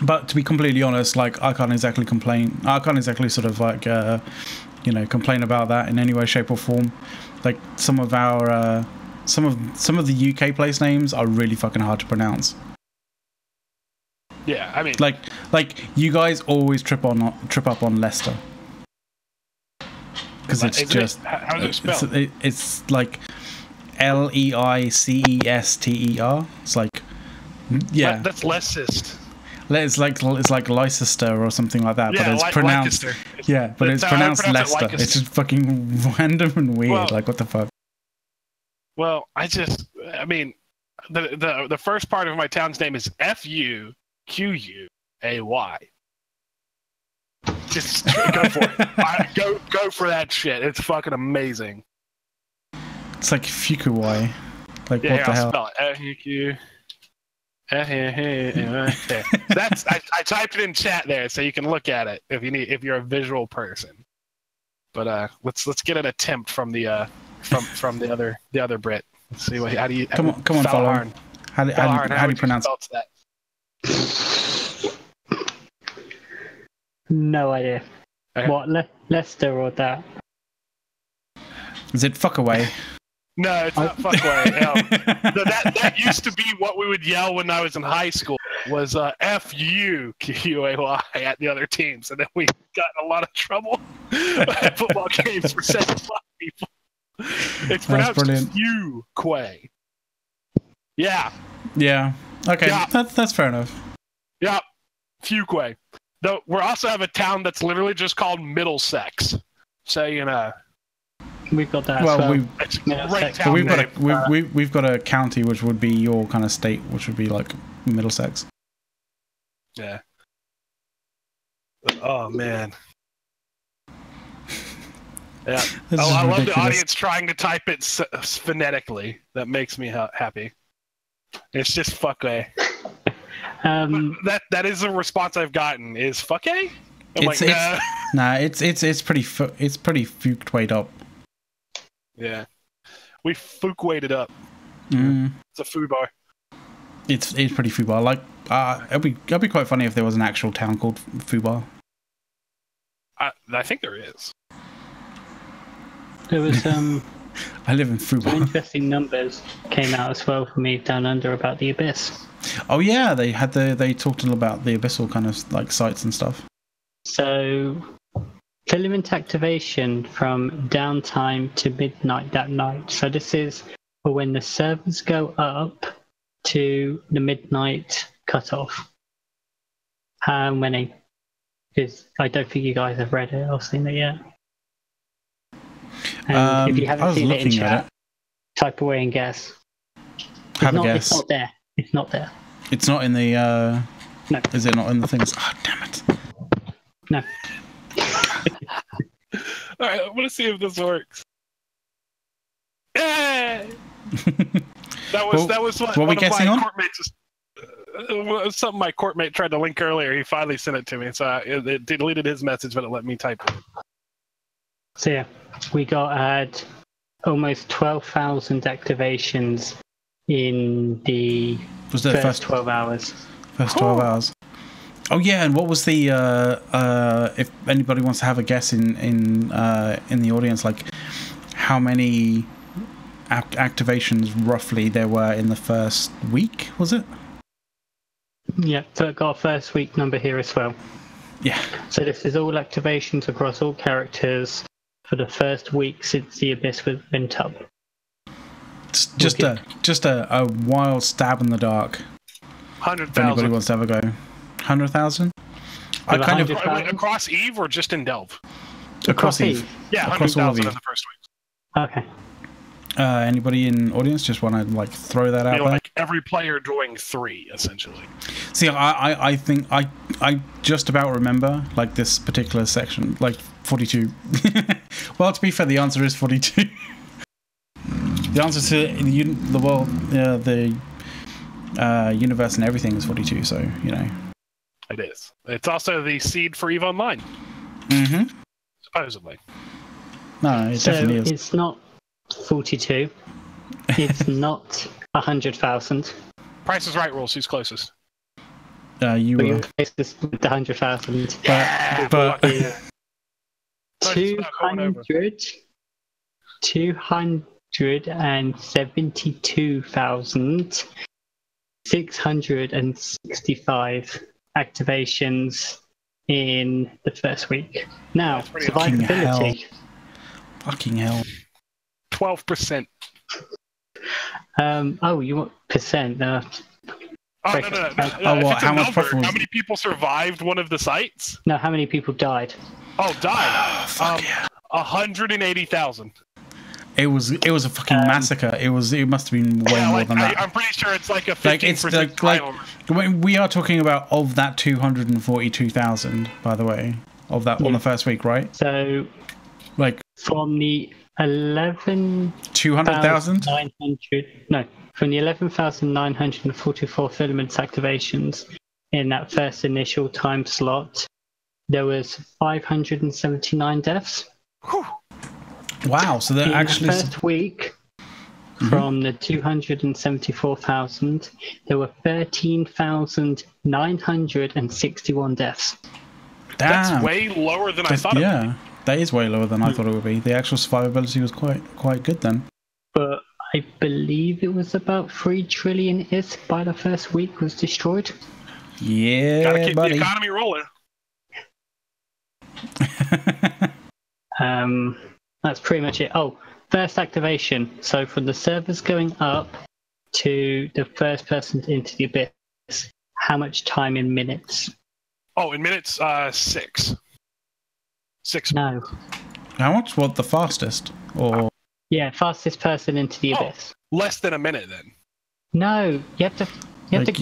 But to be completely honest, like I can't exactly complain. I can't exactly sort of like, complain about that in any way, shape, or form. Like some of our, some of the UK place names are really fucking hard to pronounce. Yeah, I mean, like you guys always trip up on Leicester because it's just how's it spelled? It's like Leicester. It's like yeah, that's Leicester. It's like Leicester or something like that, but it's pronounced. Yeah, but it's pronounced Leicester. It's just fucking random and weird. Well, like what the fuck? Well, I mean, the first part of my town's name is FUQUAY. Just go for it. Go for that shit. It's fucking amazing. It's like Fukuwai. Like yeah, what the hell? Spell it. That's I typed it in chat there so you can look at it if you're a visual person. But let's get an attempt from the from the other Brit. Let's see how do you come on follow. How do you pronounce that? No idea. Okay. What Leicester or that? Is it fuck away? No, it's not fuck away. That used to be what we would yell when I was in high school. Was FUQUAY at the other teams, and then we got in a lot of trouble at football games for saying fuck people. It's pronounced Fuquay. Yeah. Yeah. Okay. Yeah. That's fair enough. Yeah. Fuquay. Though we also have a town that's literally just called Middlesex. So you know. We've got that. Well, we've got a county which would be your kind of state, which would be like Middlesex. Yeah. Oh man. Yeah. I love the audience trying to type it phonetically. That makes me happy. It's just fuckway. That is a response I've gotten. Is fuckway? It's pretty fuked weighed up. Yeah, we fukwayed it up. Mm. It's a food bar. It's pretty Fubar. Like, it'd be quite funny if there was an actual town called Fubar. I think there is. There was I live in Fubar. Interesting numbers came out as well for me down under about the Abyss. Oh yeah, they talked a little about the Abyssal kind of like sites and stuff. So, filament activation from downtime to midnight that night. So this is for when the servers go up to the midnight cutoff. How many? Because I don't think you guys have read it or seen it yet. And if you haven't seen it in chat, type away and guess. Have a guess. It's not there. It's not there. It's not in the. No. Is it not in the things? Oh, damn it. No. All right, I want to see if this works. Yay! That was what we guessing on? Something my courtmate tried to link earlier. He finally sent it to me, so it deleted his message, but it let me type it. So yeah, we got almost 12,000 activations in the first 12 hours. First 12 hours. Oh yeah, and what was the if anybody wants to have a guess in the audience, like how many activations roughly there were in the first week, was it? Yeah, so it got a first week number here as well. Yeah. So this is all activations across all characters for the first week since the Abyss was bent up. It's just a wild stab in the dark. 100,000. If anybody wants to have a go. 100,000? I kind of across Eve or just in Delve? Across Eve. Yeah, 100,000 in the first week. Okay. Anybody in audience just want to like throw that out there? Like every player doing 3 essentially. See, I think I just about remember like this particular section, like 42. Well, to be fair, the answer is 42. The answer to the world, the universe and everything is 42. So you know, it is. It's also the seed for EVE Online. Mm-hmm. Supposedly. No, it definitely is. It's not 42. It's not 100,000. Price is Right rules. Who's closest? You were closest with the 100,000. Yeah, but 272,665 activations in the first week. Now, survivability. Fucking hell. 12%. Oh, you want percent? No. How much How many people survived one of the sites? No, how many people died? Oh, died. 180,000. It was a fucking massacre. It must have been way more than that. I'm pretty sure it's like a 15%. Like we are talking about of that 242,000, by the way, of that on the first week, right? So, like from the 200,000? No, from the 11,944 filaments activations in that first initial time slot, there was 579 deaths. Whew. Wow, so they're actually... In the first week, from the 274,000, there were 13,961 deaths. Damn. That's way lower than I thought it would be. That is way lower than I thought it would be. The actual survivability was quite good then. But I believe it was about 3 trillion ISK by the first week was destroyed. Yeah, gotta keep buddy. the economy rolling. That's pretty much it. Oh, first activation. So from the servers going up to the first person into the Abyss, how much time in minutes? Oh, in minutes, 6. 6. No. How much? What, the fastest? Or fastest person into the Abyss. Less than a minute then. No, you have to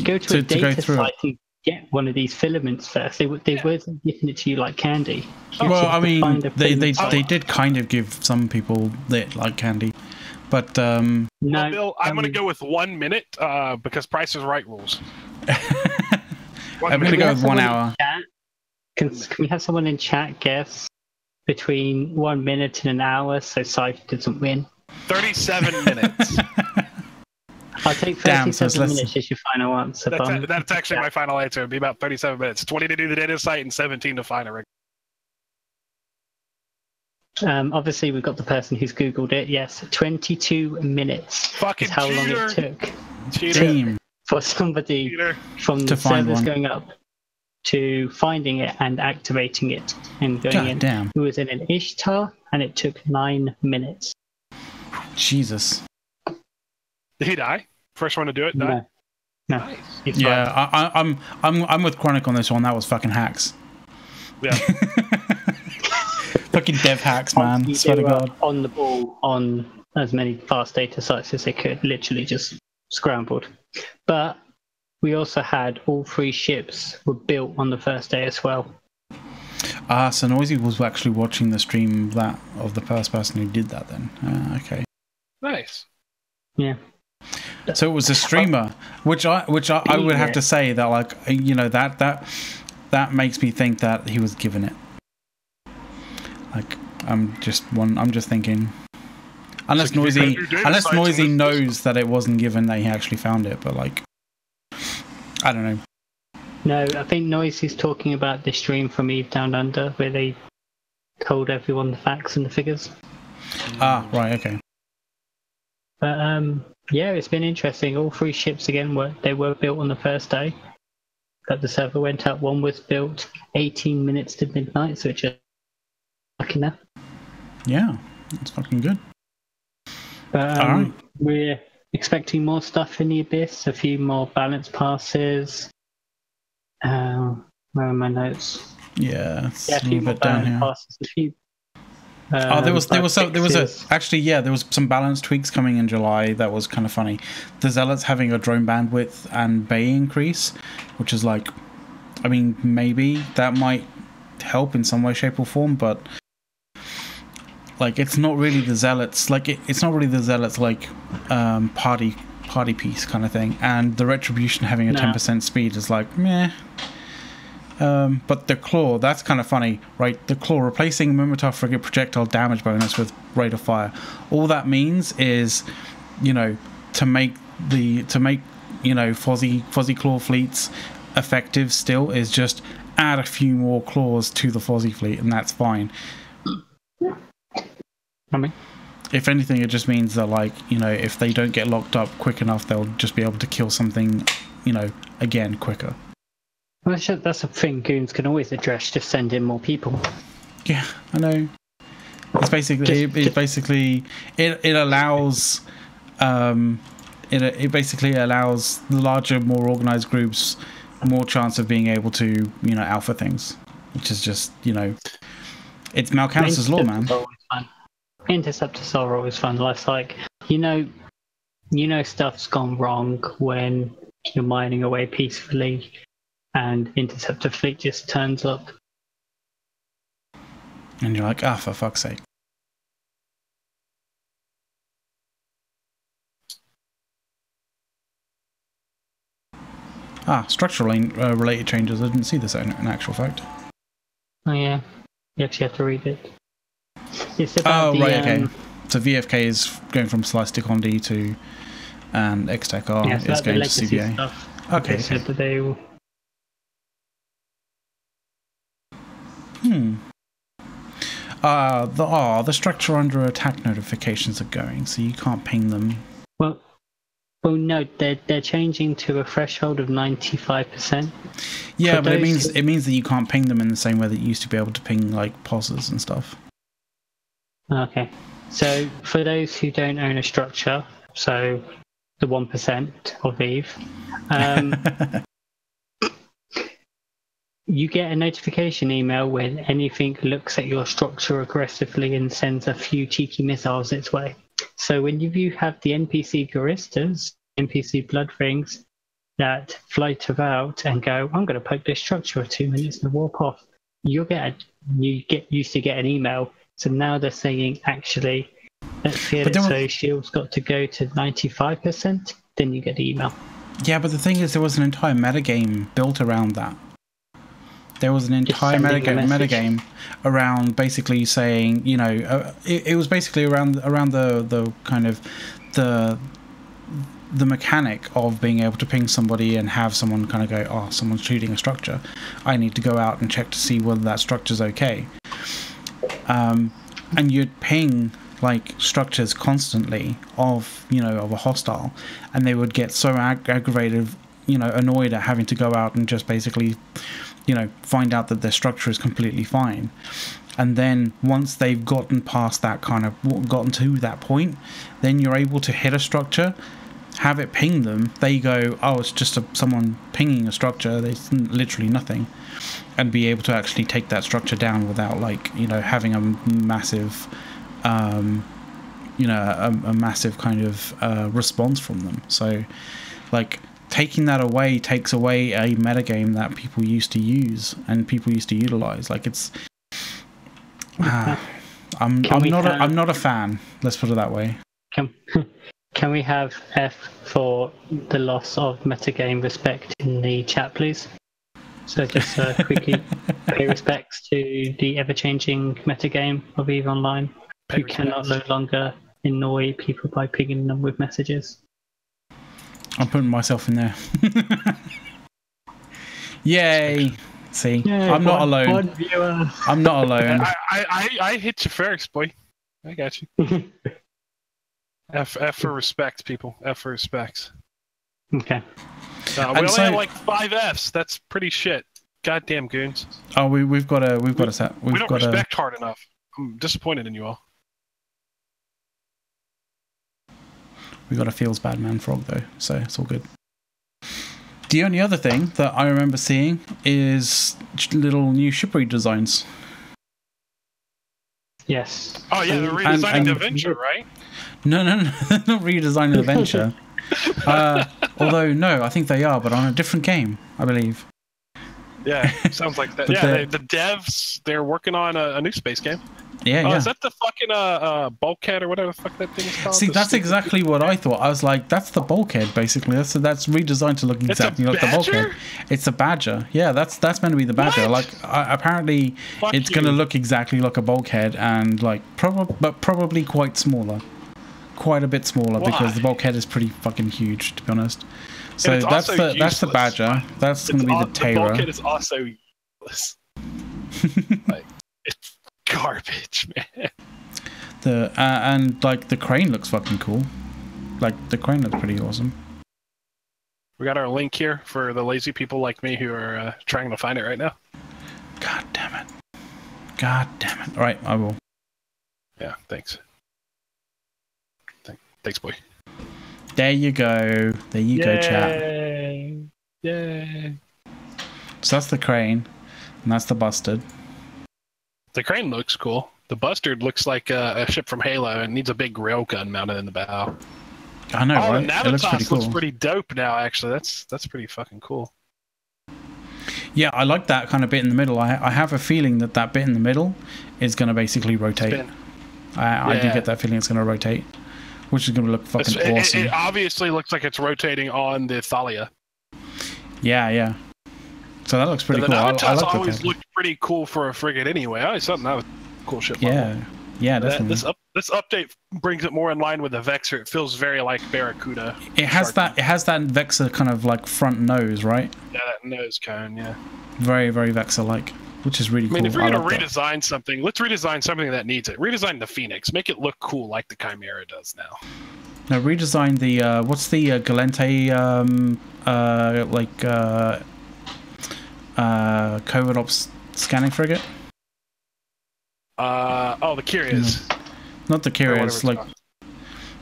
go to a data site and get one of these filaments first. They weren't giving it to you like candy. Well, I mean, they did kind of give some people it like candy, but no. Well, Bill, I'm going to go with 1 minute because Price is Right rules. I'm going to go with 1 hour. Can we have someone in chat guess between 1 minute and an hour so Scythe doesn't win? 37 minutes. I'll take 37 minutes as your final answer. That's actually my final answer. It'd be about 37 minutes. 20 to do the data site and 17 to find a rig. Obviously, we've got the person who's Googled it. Yes, 22 minutes. Fucking is how cheater. long it took. Cheater. For somebody from the servers going up to finding it and activating it and going in. Damn. It was in an Ishtar and it took 9 minutes. Jesus. Did he die? First one to do it, died? No, Nice. he's Yeah, right. I'm with Chronic on this one. That was fucking hacks. Yeah. Fucking dev hacks, man. Obviously, Swear they to were God. on the ball on as many fast data sites as they could, literally just scrambled. But we also had all 3 ships were built on the first day as well. So Noisy was actually watching the stream of the first person who did that then. Okay. Nice. Yeah. So it was a streamer, which I would have to say that, like, you know, that makes me think that he was given it. Like, I'm just thinking, unless So Noisy knows that it wasn't given, that he actually found it, but like, I don't know. No, I think Noisy's talking about the stream from Eve Down Under where they told everyone the facts and the figures. Ah, right, okay. But yeah, it's been interesting. All 3 ships again were built on the first day that the server went up. One was built 18 minutes to midnight, so it's just lucky enough. Yeah, that's fucking good. But All right. We're expecting more stuff in the Abyss, a few more balance passes. Where are my notes? Yeah, it's Yeah, a a few little more bit down balance here. passes. A few. There was some balance tweaks coming in July that was kind of funny. The Zealots having a drone bandwidth and bay increase, which is like, I mean, maybe that might help in some way, shape, or form, but like, it's not really the Zealots. Like, it's not really the Zealots like party piece kind of thing. And the Retribution having a 10% speed is like meh. But the Claw, that's kind of funny, right? The Claw replacing Minmatar frigate projectile damage bonus with rate of fire. All that means is, you know, to make you know, Fozzy Claw fleets effective still is just add a few more claws to the Fozzy fleet, and that's fine. I mean, if anything, it just means that, like, you know, if they don't get locked up quick enough, they'll just be able to kill something, you know, again quicker. well, that's a thing Goons can always address. Just send in more people. Yeah, I know. It's basically it allows it basically allows the larger, more organized groups more chance of being able to, you know, alpha things, which is just, you know, it's Mal'Canis's law, man. Interceptors are always fun. Like, you know stuff's gone wrong when you're mining away peacefully and Interceptor fleet just turns up. And you're like, ah, for fuck's sake. Ah, structurally related changes. I didn't see this in actual fact. Oh yeah, you actually have to read it. It's about okay. So VFK is going from Slice to Condi to, and X-Tech R is going to CBA. Stuff. Okay. They said that they will. The structure under attack notifications are going, so you can't ping them. Well, no, they're changing to a threshold of 95%. Yeah, but it means that you can't ping them in the same way that you used to be able to ping, like, POSs and stuff. Okay, so for those who don't own a structure, so the 1% of Eve, you get a notification email when anything looks at your structure aggressively and sends a few cheeky missiles its way. So when you have the NPC Guristas, NPC Blood Rings, that float about and go, I'm going to poke this structure for 2 minutes and warp off, you get used to get an email. So now they're saying, actually, let's get it so shield's got to go to 95%, then you get the email. Yeah, but the thing is, there was an entire metagame built around that. There was an entire metagame around basically saying, you know, it was basically around the kind of the mechanic of being able to ping somebody and have someone kind of go, oh, someone's shooting a structure. I need to go out and check to see whether that structure's okay. And you'd ping like structures constantly of a hostile, and they would get so aggravated, annoyed at having to go out and just basically, find out that their structure is completely fine. And then once they've gotten past that gotten to that point, then you're able to hit a structure have it ping them, they go, oh, it's just someone pinging a structure, there's literally nothing, and be able to actually take that structure down without, like, you know, having a massive you know, a massive kind of response from them. So like taking that away takes away a metagame that people used to use and people used to utilize. Like it's I'm not a fan, let's put it that way. Can we have F for the loss of metagame respect in the chat, please? So just quickly pay respects to the ever-changing metagame of EVE Online. You cannot no longer annoy people by pinging them with messages. I'm putting myself in there. Yay! See, yay, I'm not alone. I'm not alone. I hit you first, boy. I got you. F for respect, people. F for respect. Okay. We only have like 5 Fs. That's pretty shit. Goddamn goons. Oh, we've got a set. We don't respect hard enough. I'm disappointed in you all. We got a feels bad man frog though, so it's all good. The only other thing that I remember seeing is little new ship redesigns. Yes. Oh yeah, they're redesigning the Venture, right? No, not redesigning the Venture. Although no, I think they are, but on a different game, I believe. Yeah, sounds like that. Yeah, the devs, they're working on a new space game. Yeah, yeah. Is that the fucking bulkhead or whatever the fuck that thing is called? See, that's exactly what I thought. I was like, that's the bulkhead, basically. That's redesigned to look exactly like the bulkhead. It's a Badger. Yeah, that's meant to be the Badger. What? Like, apparently, it's going to look exactly like a bulkhead, and like probably quite smaller, quite a bit smaller. Why? Because the bulkhead is pretty fucking huge, to be honest. So that's the Badger. That's going to be the Terror. The bulkhead is also useless. Like, it's garbage, man. And like the crane looks fucking cool. Like the crane looks pretty awesome. We got our link here for the lazy people like me who are trying to find it right now. God damn it. God damn it. Alright, I will. Yeah, thanks. Thanks, boy. There you go. There you go, chat. Yay. So that's the crane. And that's the Bustard. The crane looks cool. The Bustard looks like a ship from Halo and needs a big railgun mounted in the bow. I know, right? The Navitas looks pretty dope now, actually. That's pretty fucking cool. Yeah, I like that kind of bit in the middle. I have a feeling that bit in the middle is going to basically rotate. I do get that feeling it's going to rotate, which is going to look fucking awesome. It obviously looks like it's rotating on the Thalia. Yeah, yeah. So that looks pretty cool. I like always looked pretty cool for a frigate anyway. I always thought that was a cool ship. Yeah, yeah, definitely. This update brings it more in line with the Vexor. It feels very like Barracuda. It has that Vexor kind of like front nose, right? Yeah, that nose cone. Yeah. Very, very Vexor-like, which is really cool. I mean, if we're gonna redesign something, let's redesign something that needs it. Redesign the Phoenix. Make it look cool like the Chimera does now. Now redesign the what's the Galente covert ops scanning frigate? The Curious. Not the Curious, like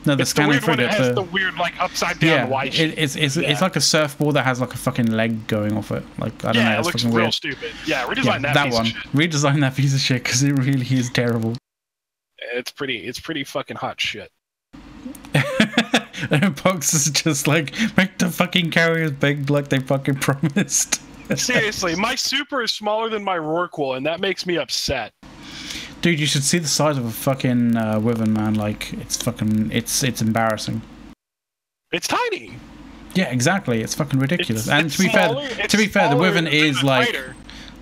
the scanning frigate. It has the weird like upside down white. It's like a surfboard that has like a fucking leg going off it. Like I don't know. Yeah, it looks real stupid. Yeah, redesign that piece one. Of shit. Redesign that piece of shit because it really is terrible. It's pretty fucking hot shit. And Pokes is just like, make the fucking carriers big like they fucking promised. Seriously, my super is smaller than my Rorqual, and that makes me upset. Dude, you should see the size of a fucking Wyvern, man. Like, it's embarrassing. It's tiny. Yeah, exactly. It's fucking ridiculous. And to be fair, the Wyvern is like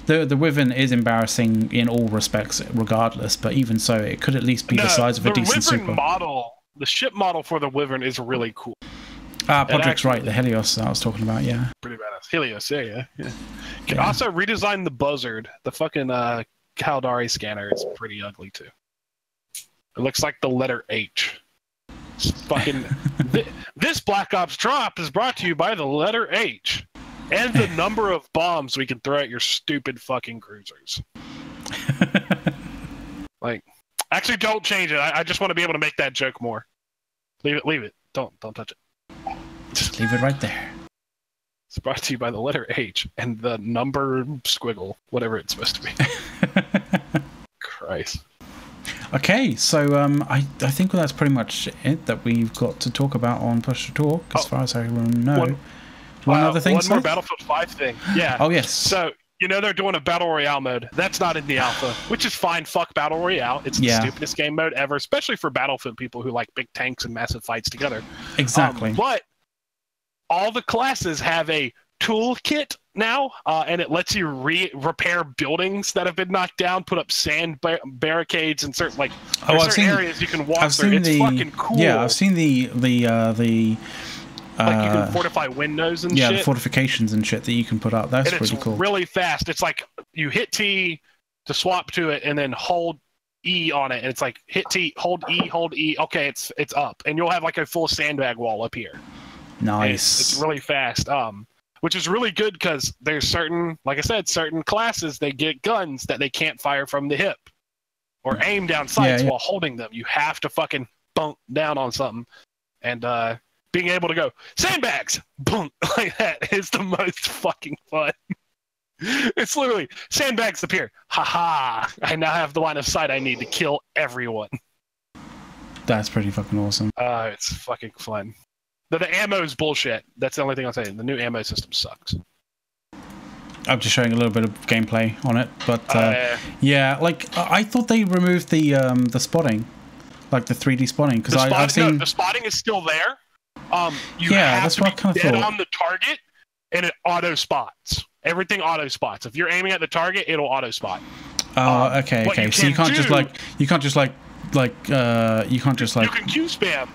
the Wyvern is embarrassing in all respects, regardless. But even so, it could at least be the size of a decent super. The ship model for the Wyvern is really cool. Podrick's right. The Helios I was talking about, yeah. Pretty badass. Helios, yeah. Can also redesign the Buzzard. The fucking Caldari scanner is pretty ugly too. It looks like the letter H. It's fucking. This Black Ops drop is brought to you by the letter H and the number of bombs we can throw at your stupid fucking cruisers. Like, actually, don't change it. I just want to be able to make that joke more. Leave it. Don't touch it. Just leave it right there. It's brought to you by the letter H and the number squiggle, whatever it's supposed to be. Christ. Okay, so I think that's pretty much it that we've got to talk about on Push to Talk, as far as I know. One other thing, one more Battlefield 5 thing. Yeah. Oh, yes. So, they're doing a Battle Royale mode. That's not in the alpha, which is fine. Fuck Battle Royale. It's the stupidest game mode ever, especially for Battlefield people who like big tanks and massive fights together. Exactly. But all the classes have a toolkit now, and it lets you repair buildings that have been knocked down, put up sand barricades in certain areas you can walk through. It's fucking cool. Yeah, I've seen the like you can fortify windows and shit. Yeah, the fortifications and shit that you can put up. That's pretty cool. Really fast. It's like you hit T to swap to it, and then hold E on it, and it's like hit T, hold E, hold E. Okay, it's up, and you'll have like a full sandbag wall up here. Nice. It's really fast. Which is really good because there's certain classes, they get guns that they can't fire from the hip or aim down sights while holding them. You have to fucking bunk down on something, and being able to go sandbags, boom, like that is the most fucking fun. It's literally sandbags appear. Haha! I now have the line of sight I need to kill everyone. That's pretty fucking awesome. It's fucking fun. The ammo's bullshit. That's the only thing I'll say. The new ammo system sucks. I'm just showing a little bit of gameplay on it, but yeah, like I thought they removed the spotting, like the 3D spotting, because I've seen the spotting is still there. You have to be dead on the target, and it auto spots. Everything auto spots. If you're aiming at the target, it'll auto spot. Okay. So you can't just you can Q spam.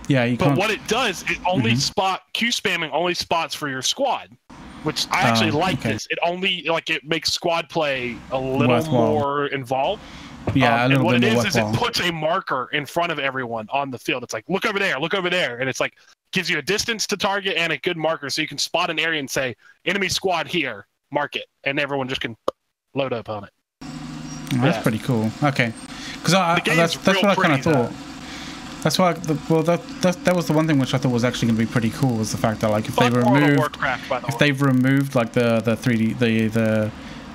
Yeah, you can't. But what it does, it only Q spamming only spots for your squad, which I actually like this. It only it makes squad play a little more involved. Yeah, a little and what bit it more is it puts a marker in front of everyone on the field. It's like, look over there, and it's like gives you a distance to target and a good marker, so you can spot an area and say enemy squad here, mark it, and everyone just can load up on it. That's pretty cool. Okay, because that's what I kind of thought. That's why. That was the one thing which I thought was actually going to be pretty cool, was the fact that like if they've removed like the 3D the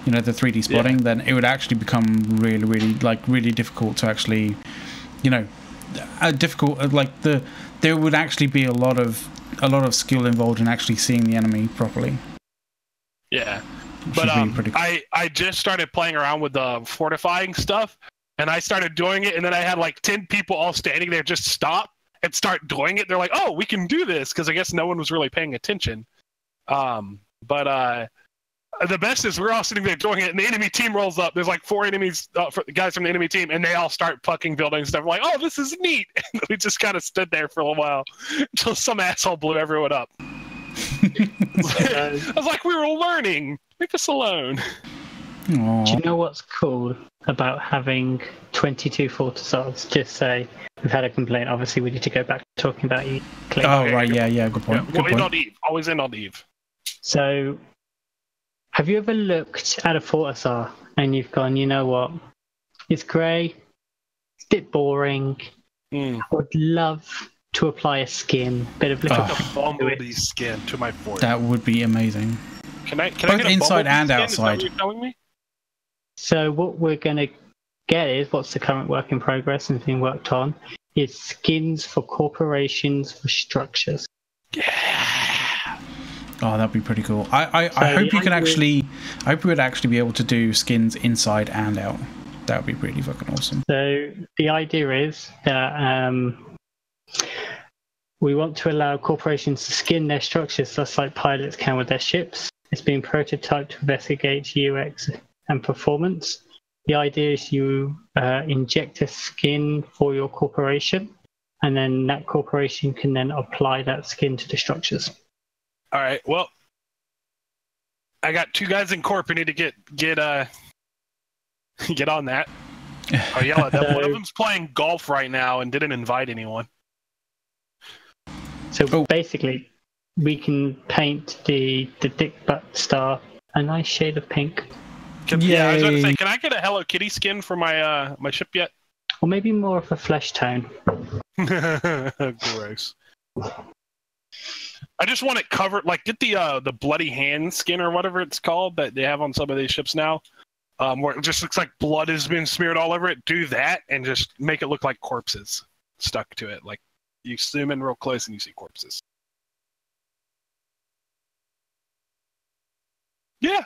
3D spotting, then it would actually become really difficult to actually, there would actually be a lot of skill involved in actually seeing the enemy properly. Yeah, but cool. I just started playing around with the fortifying stuff, and I started doing it, and then I had like 10 people all standing there just stop and start doing it. They're like, "Oh, we can do this," because I guess no one was really paying attention. The best is we're all sitting there doing it, and the enemy team rolls up. There's like 4 enemies, guys from the enemy team, and they all start fucking building stuff. We're like, oh, this is neat. And we just kind of stood there for a while until some asshole blew everyone up. I was like, we were learning. Leave us alone. Aww. Do you know what's cool about having 22 Fortisars? Just say we've had a complaint. Obviously, we need to go back to talking about you. Oh, right, yeah, good point. Yeah. Good point. Always end on Eve. So, have you ever looked at a Fortisar and you've gone, you know what? It's grey. It's a bit boring. I would love to apply a skin, bit of a Bumblebee skin to my Fort. That would be amazing. Can I both get a inside and skin? outside? Is that what you're telling me? So what we're going to get is, what's the current work in progress and being worked on, is skins for corporations for structures. Yeah. Oh, that'd be pretty cool. I hope you can actually. I hope we would actually be able to do skins inside and out. That would be pretty fucking awesome. So the idea is that we want to allow corporations to skin their structures just like pilots can with their ships. It's being prototyped to investigate UX and performance. The idea is you inject a skin for your corporation, and then that corporation can then apply that skin to the structures. All right. Well, I got 2 guys in corp who need to get on that. I'll yell at them. One of them's playing golf right now and didn't invite anyone. So basically, we can paint the dick butt star a nice shade of pink. Yeah, I was going to say, can I get a Hello Kitty skin for my my ship yet? Or maybe more of a flesh tone. Gross. I just want it covered. Like, get the bloody hand skin or whatever it's called that they have on some of these ships now, where it just looks like blood has been smeared all over it. Do that and just make it look like corpses stuck to it. Like, you zoom in real close and you see corpses. Yeah.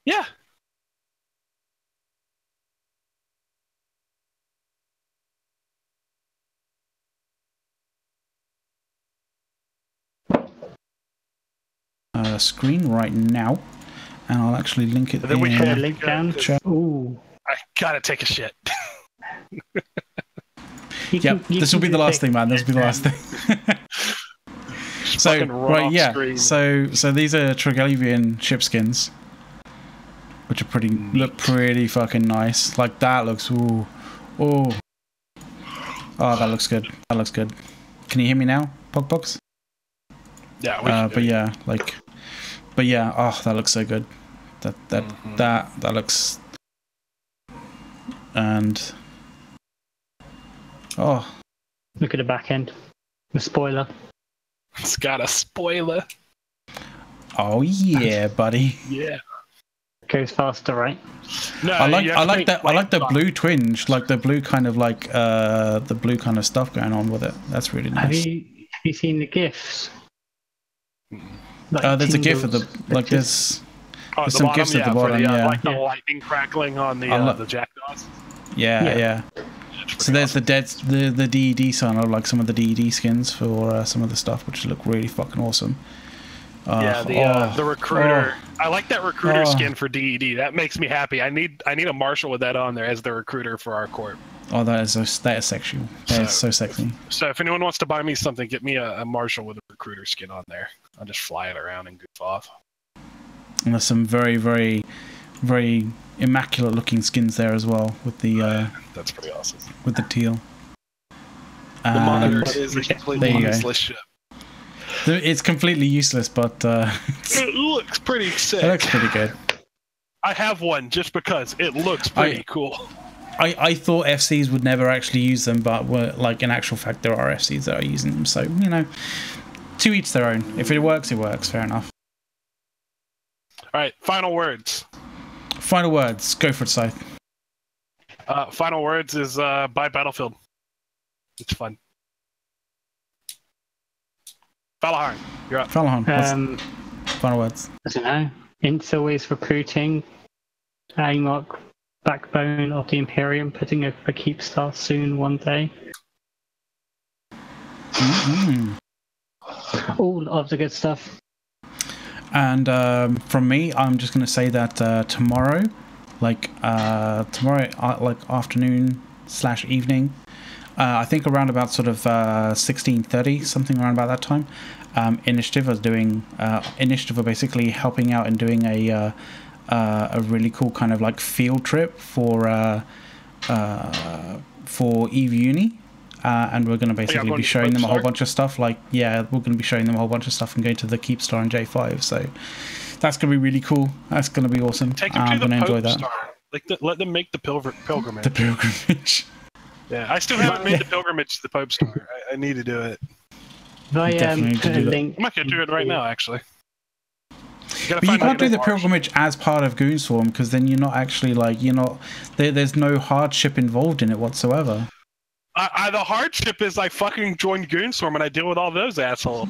Yeah. Screen right now, and I'll actually link it. And then we Put a can link down. Ooh. I gotta take a shit. Yep, this will be the last thing, man. This will be the last thing. So right, yeah. Screen. So these are Tregalian ship skins, which are look pretty fucking nice. Like that looks oh that looks good. That looks good. Can you hear me now, Pogbox? Yeah. But yeah, like, but yeah. Oh, that looks so good. That looks. And oh, look at the back end. The spoiler. It's got a spoiler. Oh yeah, buddy. Yeah. Goes faster, right? No, I like the blue twinge, like the blue kind of like the blue kind of stuff going on with it. That's really nice. Have you seen the GIFs? Like there's a GIF of the like there's some GIFs at the bottom, like the lightning crackling on the jackdaws. Yeah. So there's the DED sign of like some of the DED skins for some of the stuff, which look really fucking awesome. The recruiter. I like that recruiter skin for DED. That makes me happy. I need a marshal with that on there as the recruiter for our corp. Oh, that is sexual. That is so sexy. So if anyone wants to buy me something, get me a marshal with a recruiter skin on there. I'll just fly it around and goof off. And there's some very, very, very immaculate looking skins there as well with the that's pretty awesome. With the teal. The monitor is a completely useless ship. It's completely useless, but it looks pretty sick. It looks pretty good. I have one just because it looks pretty cool. I thought FCs would never actually use them, but like in actual fact there are FCs that are using them, so you know, to each their own. If it works, it works. Fair enough. Alright, final words. Final words. Go for it, Scythe. Final words is buy Battlefield. It's fun. Falaharn, you're up. Falaharn, final words. I don't know. Intel is recruiting. AMOC, backbone of the Imperium, putting a Keepstar soon one day. All of the good stuff. And from me, I'm just going to say that tomorrow, like afternoon / evening, I think around about sort of 16:30, something around about that time, Initiative are basically helping out and doing a really cool kind of like field trip for EVE Uni. And we're going to basically be showing them a whole bunch of stuff. Like, yeah, we're going to be showing them a whole bunch of stuff and going to the Keepstar and J5. So that's going to be really cool. That's going to be awesome. Take them to the Pope Star. Like, let them make the pilgrimage. The pilgrimage. Yeah, I still haven't made the pilgrimage to the Pope Star. I need to do it. I might go do it right now, actually. But you can't do the pilgrimage as part of Goonswarm, because then you're not actually like there's no hardship involved in it whatsoever. The hardship is I fucking joined Goonswarm and I deal with all those assholes.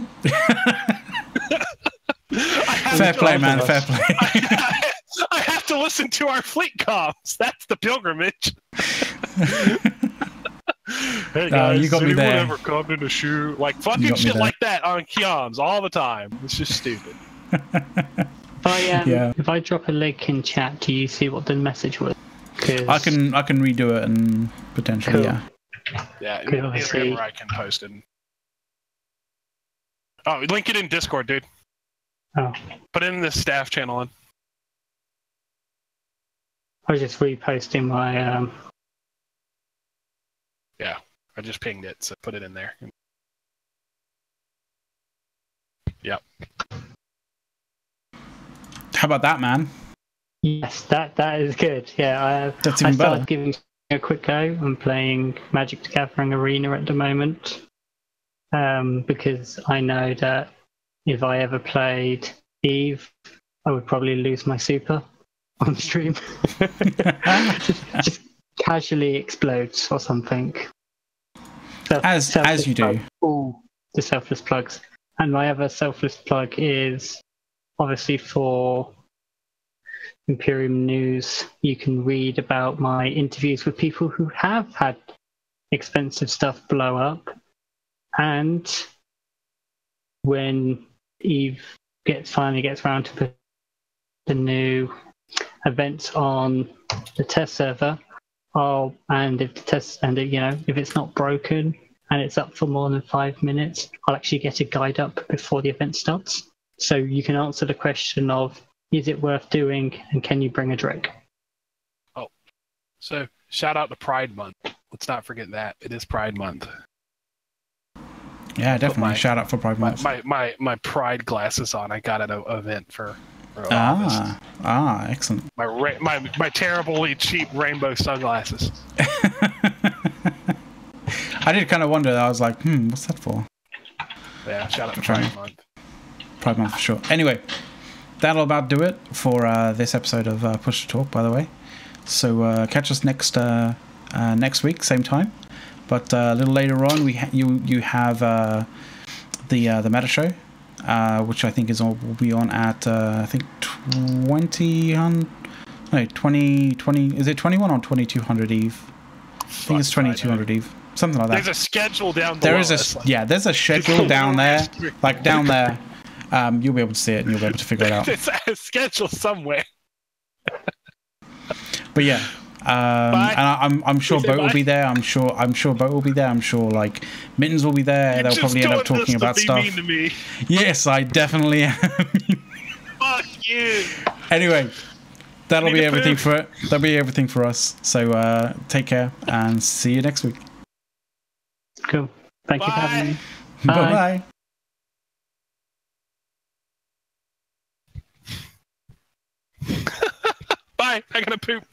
Fair play, man. Fair play. I have to listen to our fleet comms. That's the pilgrimage. Hey guys, you got me there. Ever come in to shoot like fucking shit like that on comms all the time? It's just stupid. If I drop a link in chat, do you see what the message was? I can redo it and potentially Yeah, where I can post it. Oh, link it in Discord, dude. Oh. Put it in the staff channel. I was just reposting my. Yeah, I just pinged it, so put it in there. Yep. How about that, man? Yes, that is good. Yeah, that's even better. Giving a quick go. I'm playing Magic the Gathering Arena at the moment. because I know that if I ever played Eve, I would probably lose my super on stream. just casually explodes or something. As you do. All the selfless plugs. And my other selfless plug is obviously for Imperium News. You can read about my interviews with people who have had expensive stuff blow up. And when Eve finally gets around to put the new events on the test server, and if if it's not broken and it's up for more than 5 minutes, I'll actually get a guide up before the event starts. So you can answer the question of, is it worth doing, and can you bring a Drake? Oh, so shout out to Pride Month. Let's not forget that. It is Pride Month. Yeah, definitely. Shout out for Pride Month. My Pride glasses on. I got at an event for excellent. My terribly cheap rainbow sunglasses. I did kind of wonder. I was like, what's that for? Yeah, shout out to Pride Month. Pride Month for sure. Anyway, that'll about do it for this episode of Push to Talk, by the way. So catch us next week, same time. But a little later on, you have the Meta Show, which I think will be on at I think 20. Is it 21 or 2200 Eve? I think it's 2200 Eve. Something like that. There's a schedule down below. There's a schedule down there. Like down there. You'll be able to see it and you'll be able to figure it out. It's a schedule somewhere. But yeah. And I'm sure Boat will be there. I'm sure Boat will be there. I'm sure like Mittens will be there. They'll probably end up talking about stuff. Mean to me. Yes, I definitely am. Fuck you. Anyway, that'll be everything for us. So take care and see you next week. Cool. Thank you for having me. Bye. Bye. I gotta poop.